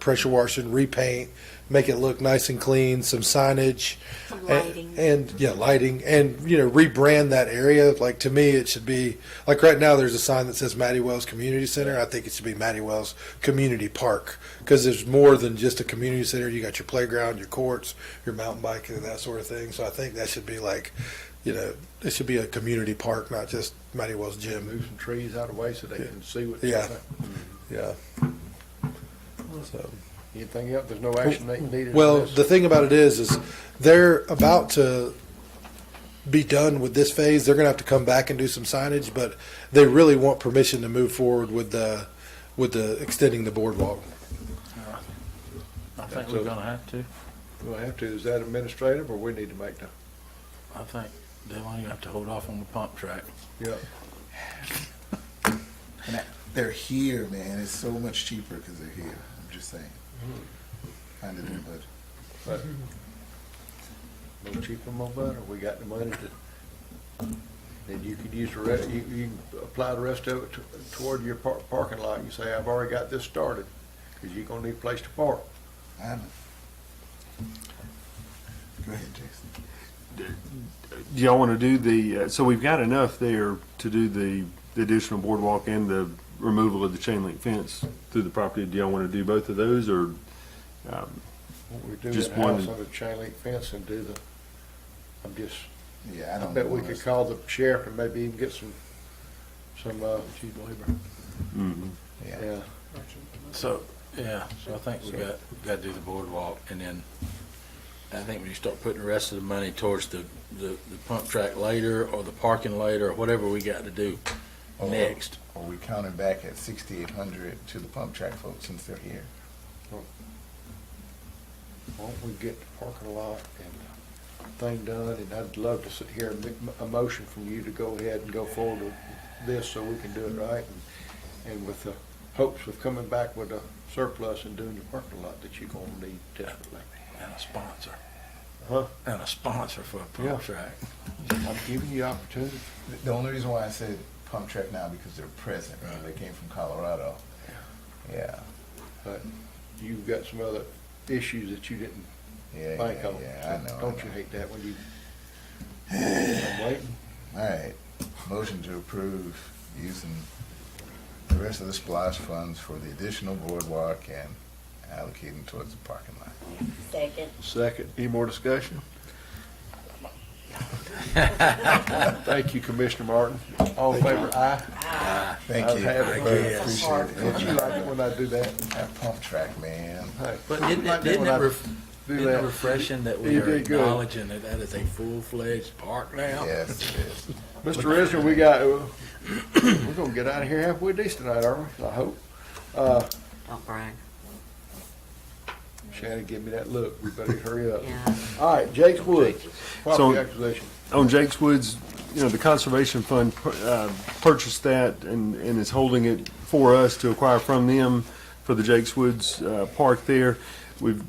Speaker 11: Pressure washing, repaint, make it look nice and clean. Some signage,
Speaker 9: Some lighting.
Speaker 11: and lighting, and rebrand that area. Like to me, it should be like right now. There's a sign that says Matty Wells Community Center. I think it should be Matty Wells Community Park because there's more than just a community center. You got your playground, your courts, your mountain biking, and that sort of thing. So I think that should be like, it should be a community park, not just Matty Wells Gym.
Speaker 1: Move some trees out of the way so they can see what's
Speaker 11: Yeah.
Speaker 1: out there.
Speaker 11: Yeah. So.
Speaker 1: Anything else? There's no action needed on
Speaker 11: Well,
Speaker 1: this?
Speaker 11: the thing about it is they're about to be done with this phase. They're going to have to come back and do some signage, but they really want permission to move forward with the extending the boardwalk.
Speaker 3: I think we're going to have to.
Speaker 1: We'll have to. Is that administrative, or we need to make the?
Speaker 3: I think they're going to have to hold off on the pump track.
Speaker 1: Yeah.
Speaker 8: And they're here, man. It's so much cheaper because they're here. I'm just saying. Find it in the budget.
Speaker 1: But no cheaper, more better. We got the money to And you could use you can apply the rest of it toward your parking lot. You say, I've already got this started, because you're gonna need a place to park.
Speaker 8: I know. Go ahead, Jason.
Speaker 5: Do y'all want to do the, so we've got enough there to do the additional boardwalk and the removal of the chain link fence through the property. Do y'all want to do both of those, or
Speaker 1: We do
Speaker 5: Just
Speaker 1: that house
Speaker 5: one.
Speaker 1: on the chain link fence and do the,
Speaker 8: Yeah, I
Speaker 1: I
Speaker 8: don't.
Speaker 1: bet we
Speaker 8: want
Speaker 1: could
Speaker 8: us-
Speaker 1: call the sheriff and maybe even get some, cheap labor.
Speaker 8: Yeah.
Speaker 1: Yeah.
Speaker 3: So, yeah, so I think we got to do the boardwalk, and then I think when you start putting the rest of the money towards the pump track later, or the parking later, or whatever we got to do
Speaker 8: Or-
Speaker 3: next.
Speaker 8: Or we counted back at 6,800 to the pump track folks since they're here.
Speaker 1: Why don't we get the parking lot and thing done, and I'd love to sit here and make a motion from you to go ahead and go forward with this so we can do it right, and with the hopes of coming back with a surplus and doing the parking lot that you're gonna need desperately.
Speaker 3: And a sponsor.
Speaker 1: Huh?
Speaker 3: And a sponsor for a
Speaker 1: Yeah.
Speaker 3: pump track.
Speaker 1: I'm giving you opportunity.
Speaker 8: The only reason why I said pump track now because they're present.
Speaker 3: Right.
Speaker 8: They came from Colorado. Yeah.
Speaker 1: But you've got some other issues that you didn't
Speaker 8: Yeah.
Speaker 1: bank
Speaker 8: Yeah.
Speaker 1: on.
Speaker 8: Yeah. I know.
Speaker 1: Don't
Speaker 8: I
Speaker 1: you
Speaker 8: know.
Speaker 1: hate that when you, I'm waiting?
Speaker 8: All right. Motion to approve using the rest of the splash funds for the additional boardwalk and allocating towards the parking lot.
Speaker 10: Second.
Speaker 1: Second, any more discussion? Thank you, Commissioner Martin. All in favor, aye?
Speaker 8: Thank
Speaker 1: I've
Speaker 8: you.
Speaker 1: had it.
Speaker 8: Very
Speaker 1: Very
Speaker 8: appreciate
Speaker 1: Don't you
Speaker 8: it.
Speaker 1: like it when I do that?
Speaker 8: That pump track, man.
Speaker 1: Hey,
Speaker 3: But
Speaker 1: you
Speaker 3: isn't
Speaker 1: like
Speaker 3: it,
Speaker 1: that
Speaker 3: isn't
Speaker 1: when
Speaker 3: it,
Speaker 1: I
Speaker 3: ref-
Speaker 1: do
Speaker 3: isn't it
Speaker 1: that?
Speaker 3: refreshing that we
Speaker 1: You
Speaker 3: are
Speaker 1: did good.
Speaker 3: acknowledging that that is a full-fledged park now?
Speaker 8: Yes, it is.
Speaker 1: Mr. Risner, we got, we're gonna get out of here halfway decent tonight, aren't we? I hope.
Speaker 10: Don't brag.
Speaker 1: Shannon, give me that look. We better hurry up.
Speaker 10: Yeah.
Speaker 1: All right, Jake's Woods, property
Speaker 5: So-
Speaker 1: acquisition.
Speaker 5: on Jake's Woods, the Conservation Fund purchased that and is holding it for us to acquire from them for the Jake's Woods Park there. We've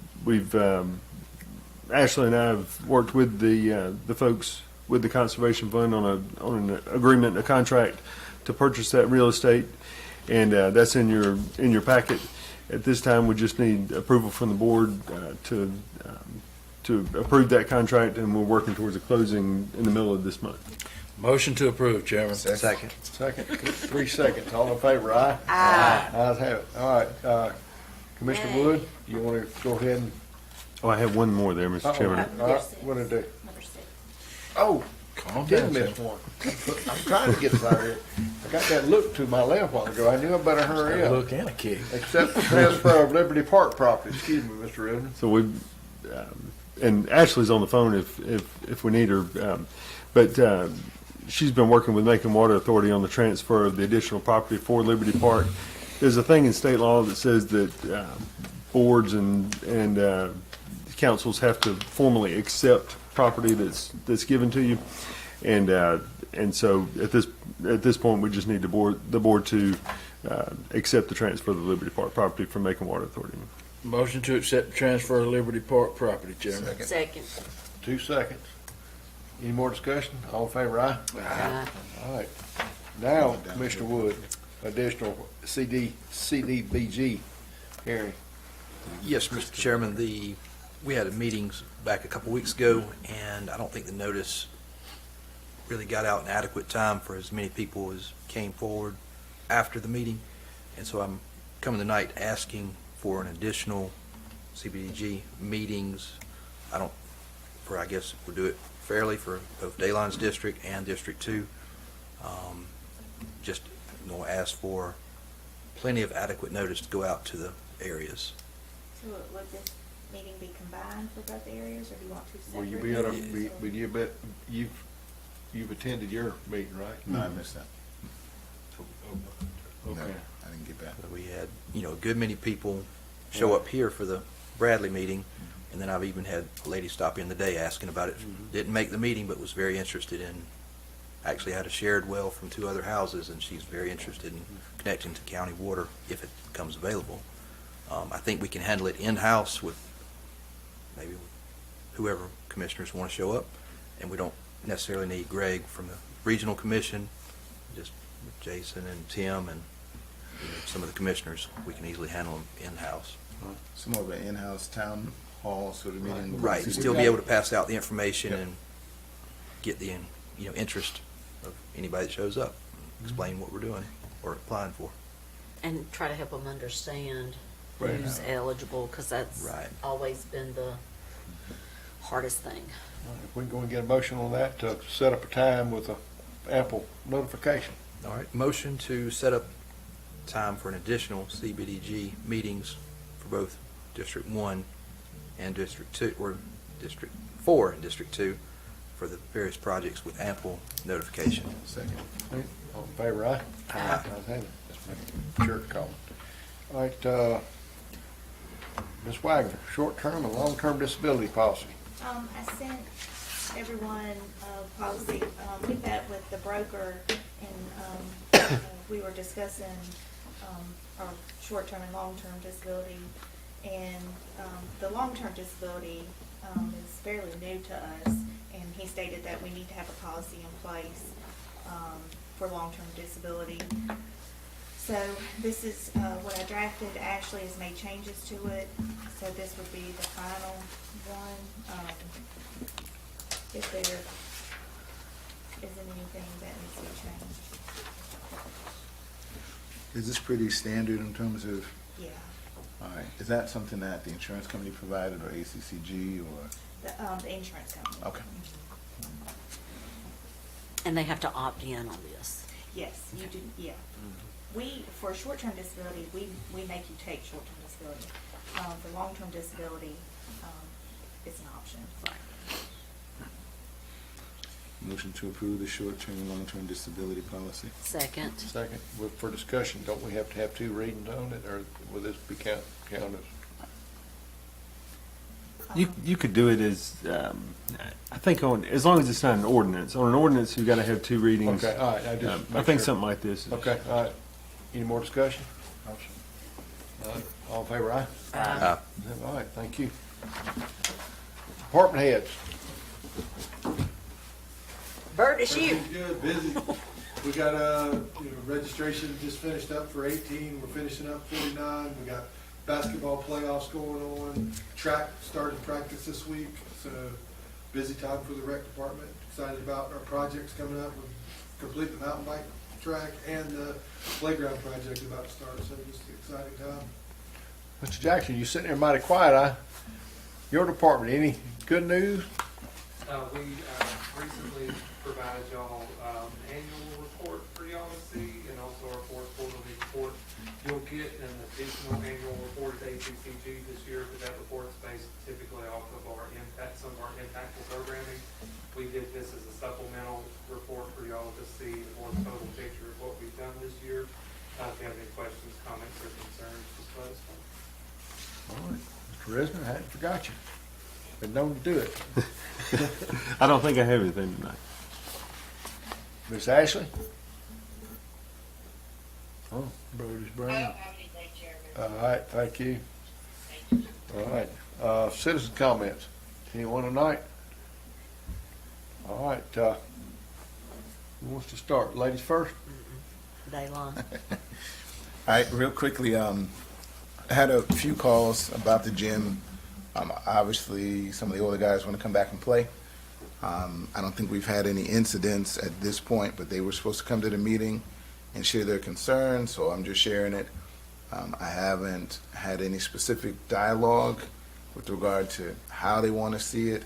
Speaker 5: Ashley and I have worked with the folks with the Conservation Fund on an agreement, a contract to purchase that real estate, and that's in your packet. At this time, we just need approval from the board to approve that contract, and we're working towards a closing in the middle of this month.
Speaker 3: Motion to approve, Chairman.
Speaker 8: Second.
Speaker 1: Second, 3 seconds. All in favor, aye? Aye. Ayes have it. All right, Commissioner
Speaker 10: Yay.
Speaker 1: Wood, you want to go ahead and?
Speaker 5: Oh, I have one more there, Mr. Chairman.
Speaker 1: All right, what did I do? Oh,
Speaker 3: Calm
Speaker 1: did
Speaker 3: down,
Speaker 1: miss
Speaker 3: Chairman.
Speaker 1: one. I'm trying to get this out of here. I got that look to my left a while ago. I knew I better hurry
Speaker 3: A
Speaker 1: up.
Speaker 3: look and a kick.
Speaker 1: Accept the transfer of Liberty Park property. Excuse me, Mr. Redmond.
Speaker 5: So we, and Ashley's on the phone if we need her, but she's been working with Macon Water Authority on the transfer of the additional property for Liberty Park. There's a thing in state law that says that boards and councils have to formally accept property that's given to you, and so at this point we just need the board to accept the transfer of the Liberty Park property from Macon Water Authority.
Speaker 3: Motion to accept the transfer of Liberty Park property, Chairman.
Speaker 8: Second.
Speaker 10: Second.
Speaker 1: 2 seconds. Any more discussion? All in favor, aye?
Speaker 10: Aye.
Speaker 1: All right. Now, Commissioner Wood, additional CDBG hearing.
Speaker 7: Yes, Mr. Chairman, we had a meetings back a couple weeks ago, and I don't think the notice really got out in adequate time for as many people as came forward after the meeting. And so I'm coming tonight asking for an additional CBDG meetings. I guess we'll do it fairly for both Dayline's district and District 2. Just going to ask for plenty of adequate notice to go out to the areas.
Speaker 12: So would this meeting be combined for both areas, or do you want two
Speaker 1: Will
Speaker 12: separate
Speaker 1: you be at a,
Speaker 12: meetings?
Speaker 1: will you bet, you've attended your meeting, right?
Speaker 8: No, I missed that. No,
Speaker 1: Okay.
Speaker 8: I didn't get back.
Speaker 7: We had, a good many people show up here for the Bradley meeting, and then I've even had a lady stop in today asking about it. Didn't make the meeting, but was very interested in, actually had a shared well from 2 other houses, and she's very interested in connecting to county water if it becomes available. I think we can handle it in-house with maybe whoever commissioners want to show up, and we don't necessarily need Greg from the regional commission, just with Jason and Tim and some of the commissioners, we can easily handle them in-house.
Speaker 8: It's more of an in-house town hall sort of meeting.
Speaker 7: Right, still be able to pass out the information and get the, interest of anybody that shows up, explain what we're doing or applying for.
Speaker 10: And try to help them understand
Speaker 1: Right.
Speaker 10: who's eligible, because that's
Speaker 7: Right.
Speaker 10: always been the hardest thing.
Speaker 1: If we can go and get a motion on that to set up a time with a ample notification.
Speaker 7: All right, motion to set up time for an additional CBDG meetings for both District 1 and District 2, or District 4 and District 2 for the various projects with ample notification.
Speaker 8: Second.
Speaker 1: All in favor, aye? Aye. Ayes have it. Just making sure to call. All right, Ms. Wagner, short-term and long-term disability policy.
Speaker 12: I sent everyone a policy. We met with the broker and, we were discussing, our short-term and long-term disability. And, the long-term disability, is fairly new to us. And he stated that we need to have a policy in place, for long-term disability. So this is what I drafted. Ashley has made changes to it, so this would be the final one. If there isn't anything that needs to be changed,
Speaker 8: Is this pretty standard in terms of,
Speaker 12: yeah.
Speaker 8: all right, is that something that the insurance company provided or ACCG or?
Speaker 12: The insurance company.
Speaker 8: Okay.
Speaker 10: And they have to opt in on this.
Speaker 12: Yes, you do, yeah. We, for short-term disability, we make you take short-term disability. For long-term disability, it's an option.
Speaker 8: Motion to approve the short-term and long-term disability policy.
Speaker 10: Second.
Speaker 1: Second, for discussion, don't we have to have two readings on it, or will this be counted?
Speaker 5: You could do it as, I think as long as it's not an ordinance. On an ordinance, you gotta have two readings.
Speaker 1: Okay, all right, I just
Speaker 5: I
Speaker 1: make
Speaker 5: think
Speaker 1: sure.
Speaker 5: something like this.
Speaker 1: Okay, all right. Any more discussion? All in favor, aye?
Speaker 7: Aye.
Speaker 1: All right, thank you. Department heads.
Speaker 10: Bert, it's you.
Speaker 11: Good, busy. We got, registration just finished up for 18. We're finishing up 49. We got basketball playoffs going on. Track started practice this week, so busy time for the rec department. Excited about our projects coming up. We complete the mountain bike track and the playground project about to start, so just an exciting time.
Speaker 1: Mr. Jackson, you sitting there mighty quiet, your department, any good news?
Speaker 13: We recently provided y'all an annual report for y'all to see, and also our fourth quarterly report. You'll get an additional annual report at ACCG this year, but that report's based typically off of some of our impactful programming. We did this as a supplemental report for y'all to see the more total picture of what we've done this year. If you have any questions, comments, or concerns, just let us know.
Speaker 1: All right, Mr. Risner, I hadn't forgot you. Been known to do it.
Speaker 5: I don't think I have anything tonight.
Speaker 1: Miss Ashley? Oh, Brody's Brown. All right, thank you. All right, citizen comments. Anyone tonight? All right, who wants to start? Ladies first?
Speaker 10: Daylon.
Speaker 8: All right, real quickly, I had a few calls about the gym. Obviously, some of the older guys want to come back and play. I don't think we've had any incidents at this point, but they were supposed to come to the meeting and share their concerns, so I'm just sharing it. I haven't had any specific dialogue with regard to how they want to see it.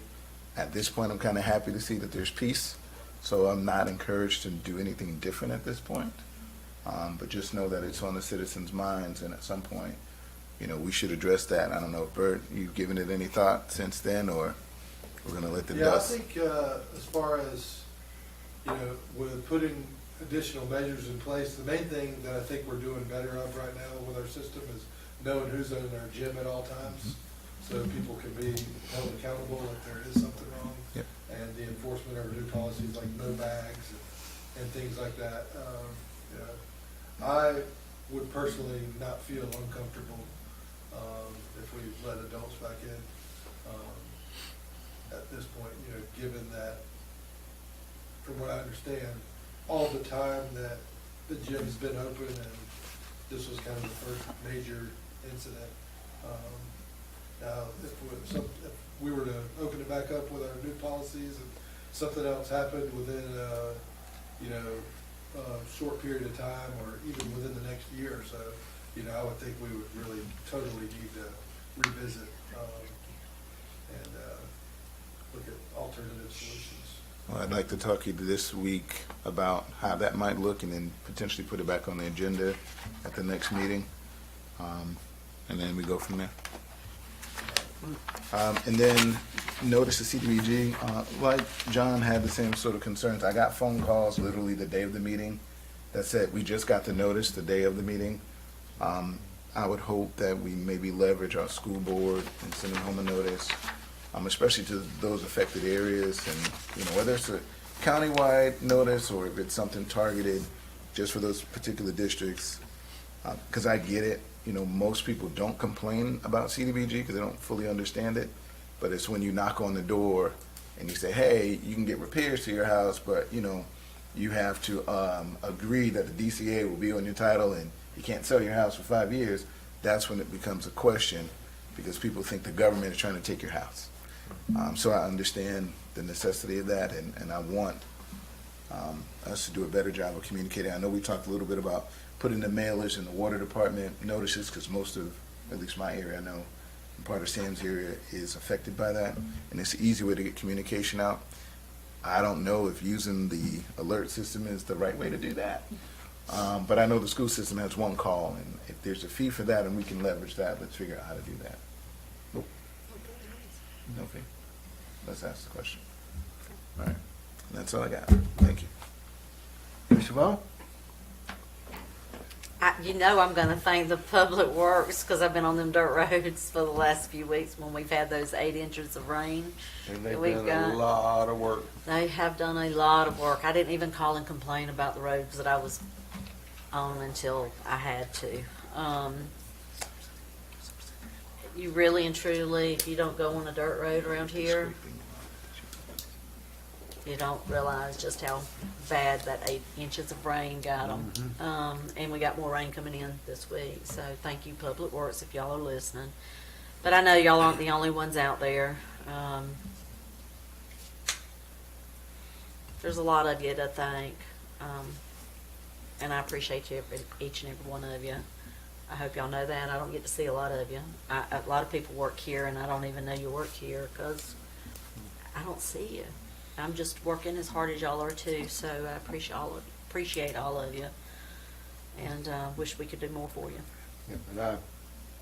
Speaker 8: At this point, I'm kind of happy to see that there's peace, so I'm not encouraged to do anything different at this point. But just know that it's on the citizens' minds, and at some point, we should address that. I don't know, Bert, you've given it any thought since then, or we're going to let the
Speaker 11: Yeah, I
Speaker 8: dust?
Speaker 11: think as far as, with putting additional measures in place, the main thing that I think we're doing better of right now with our system is knowing who's in our gym at all times, so people can be held accountable if there is something wrong.
Speaker 8: Yep.
Speaker 11: And the enforcement of our new policies like no bags and things like that. I would personally not feel uncomfortable if we let adults back in at this point, given that from what I understand, all the time that the gym's been open, and this was kind of the first major incident. Now, if we were to open it back up with our new policies and something else happened within, a short period of time, or even within the next year or so, I would think we would really totally need to revisit, and look at alternative solutions.
Speaker 8: Well, I'd like to talk to you this week about how that might look, and then potentially put it back on the agenda at the next meeting, and then we go from there. And then notice the CDBG, like John had the same sort of concerns. I got phone calls literally the day of the meeting that said, we just got the notice the day of the meeting. I would hope that we maybe leverage our school board in sending home a notice, especially to those affected areas, and, whether it's a countywide notice or if it's something targeted just for those particular districts. Because I get it, most people don't complain about CDBG because they don't fully understand it, but it's when you knock on the door and you say, hey, you can get repairs to your house, but, you have to agree that the DCA will be on your title and you can't sell your house for 5 years. That's when it becomes a question, because people think the government is trying to take your house. So I understand the necessity of that, and I want us to do a better job of communicating. I know we talked a little bit about putting the mailers in the water department notices, because most of, at least my area, I know, part of Sam's area is affected by that, and it's an easy way to get communication out. I don't know if using the alert system is the right way to do that, but I know the school system has one call, and if there's a fee for that and we can leverage that, let's figure out how to do that. Nope. No fee. Let's ask the question. All right. And that's all I got. Thank you.
Speaker 1: Mr. Vaughn?
Speaker 10: I'm going to thank the Public Works, because I've been on them dirt roads for the last few weeks when we've had those 8 inches of rain.
Speaker 1: And they've
Speaker 10: We've
Speaker 1: done a
Speaker 10: got-
Speaker 1: lot of work.
Speaker 10: They have done a lot of work. I didn't even call and complain about the roads that I was on until I had to. You really and truly, if you don't go on a dirt road around here, you don't realize just how bad that 8 inches of rain got them. And we got more rain coming in this week. So thank you, Public Works, if y'all are listening. But I know y'all aren't the only ones out there. There's a lot of you to thank. And I appreciate you, each and every one of you. I hope y'all know that. I don't get to see a lot of you. A lot of people work here, and I don't even know you work here because I don't see you. I'm just working as hard as y'all are too, so I appreciate all of you, and wish we could do more for you.
Speaker 1: Yep, and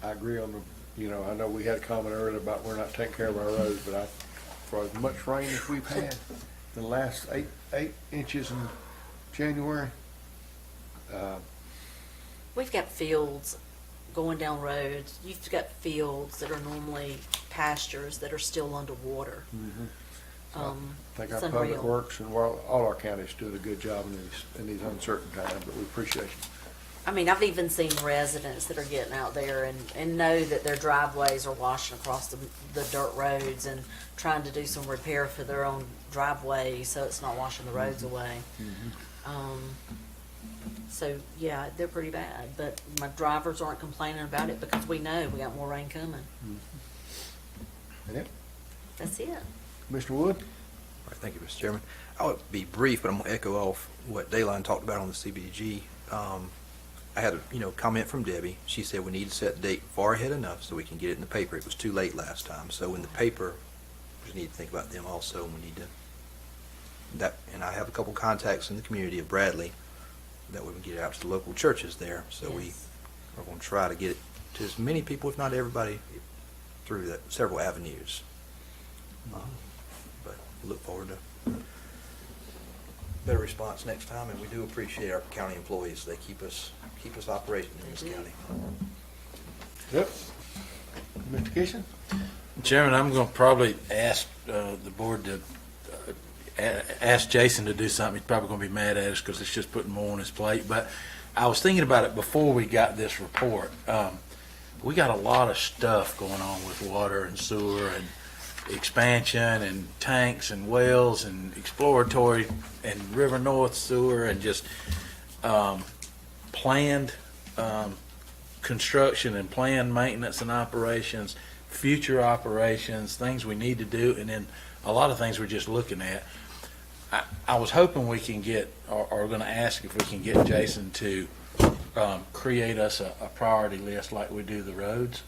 Speaker 1: I agree on I know we had a comment earlier about we're not taking care of our roads, but for as much rain as we've had, the last eight inches in January,
Speaker 10: We've got fields going down roads. You've got fields that are normally pastures that are still underwater.
Speaker 1: I think our
Speaker 10: It's
Speaker 1: Public
Speaker 10: unreal.
Speaker 1: Works and all our counties do a good job in these uncertain times, but we appreciate you.
Speaker 10: I mean, I've even seen residents that are getting out there and know that their driveways are washing across the dirt roads and trying to do some repair for their own driveway so it's not washing the roads away. So, yeah, they're pretty bad, but my drivers aren't complaining about it because we know we got more rain coming.
Speaker 1: Yep.
Speaker 10: That's it.
Speaker 1: Mr. Wood?
Speaker 14: All right, thank you, Mr. Chairman. I would be brief, but I'm going to echo off what Dayline talked about on the CBG. I had a comment from Debbie. She said we need to set the date far ahead enough so we can get it in the paper. It was too late last time. So in the paper, we just need to think about them also. And we need to and I have a couple contacts in the community of Bradley that we can get it out to the local churches there. So we are going to try to get it to as many people, if not everybody, through several avenues. But we look forward to better response next time, and we do appreciate our county employees. They keep us operating in this county.
Speaker 1: Yep. Mr. Kishan?
Speaker 3: Chairman, I'm going to probably ask the board to ask Jason to do something. He's probably going to be mad at us because it's just putting more on his plate. But I was thinking about it before we got this report. We got a lot of stuff going on with water and sewer, expansion and tanks and wells and exploratory and River North sewer and just planned construction and planned maintenance and operations, future operations, things we need to do, and then a lot of things we're just looking at. I was hoping we can get, or going to ask if we can get Jason to create us a priority list like we do the roads,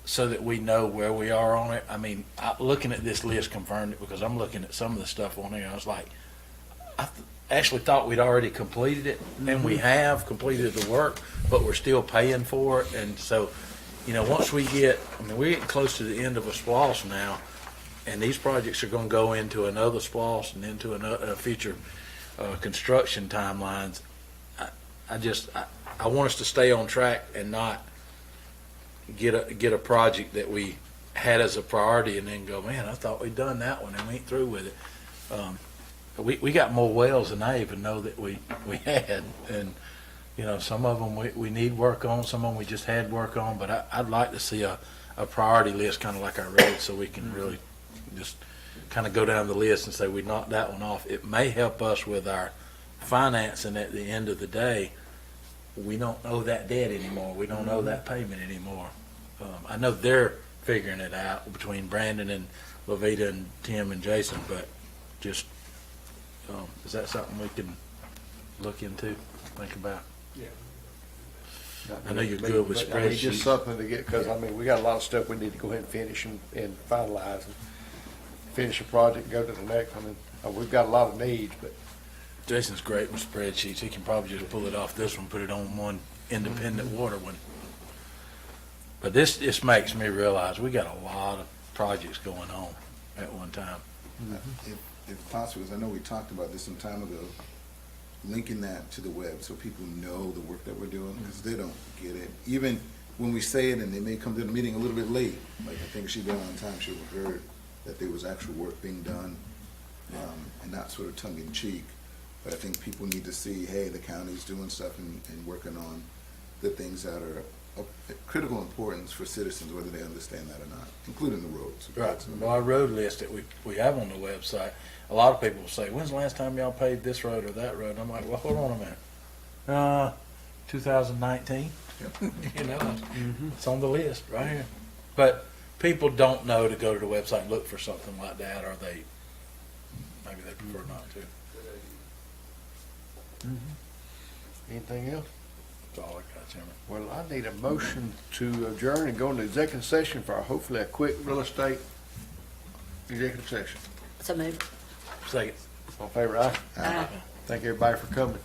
Speaker 3: so that we know where we are on it. I mean, looking at this list confirmed it, because I'm looking at some of the stuff on there. I was like, actually thought we'd already completed it, and we have completed the work, but we're still paying for it. And so, once we get, we're getting close to the end of a SPLOST now, and these projects are going to go into another SPLOST and into another future construction timelines. I want us to stay on track and not get a project that we had as a priority and then go, man, I thought we'd done that one and we ain't through with it. We got more wells than I even know that we had, and some of them we need work on, some of them we just had work on, but I'd like to see a priority list, kind of like our roads, so we can really just kind of go down the list and say we knocked that one off. It may help us with our financing at the end of the day. We don't owe that debt anymore. We don't owe that payment anymore. I know they're figuring it out between Brandon and Levita and Tim and Jason, but just, is that something we can look into, think about?
Speaker 13: Yeah.
Speaker 3: I know you're good with
Speaker 1: But, I mean,
Speaker 3: spreadsheets.
Speaker 1: just something to get, because, we got a lot of stuff we need to go ahead and finish and finalize and finish a project, go to the next. We've got a lot of needs, but
Speaker 3: Jason's great with spreadsheets. He can probably just pull it off this one, put it on one independent water one. But this makes me realize we got a lot of projects going on at one time.
Speaker 2: If possible, because I know we talked about this some time ago, linking that to the web so people know the work that we're doing, because they don't get it. Even when we say it and they may come to the meeting a little bit late, like I think she'd been on time, she would have heard that there was actual work being done, and not sort of tongue in cheek. But I think people need to see, hey, the county's doing stuff and working on the things that are of critical importance for citizens, whether they understand that or not, including the roads.
Speaker 3: Right. Well, our road list that we have on the website, a lot of people say, when's the last time y'all paved this road or that road? And I'm like, well, hold on a minute. 2019. It's on the list right here. But people don't know to go to the website and look for something like that, or maybe they prefer not to.
Speaker 1: anything else?
Speaker 3: That's all I got, Chairman.
Speaker 1: Well, I need a motion to adjourn and go into executive session for hopefully a quick real estate executive session.
Speaker 10: So moved.
Speaker 3: Second.
Speaker 1: All in favor, aye?
Speaker 10: Aye.
Speaker 1: Thank everybody for coming.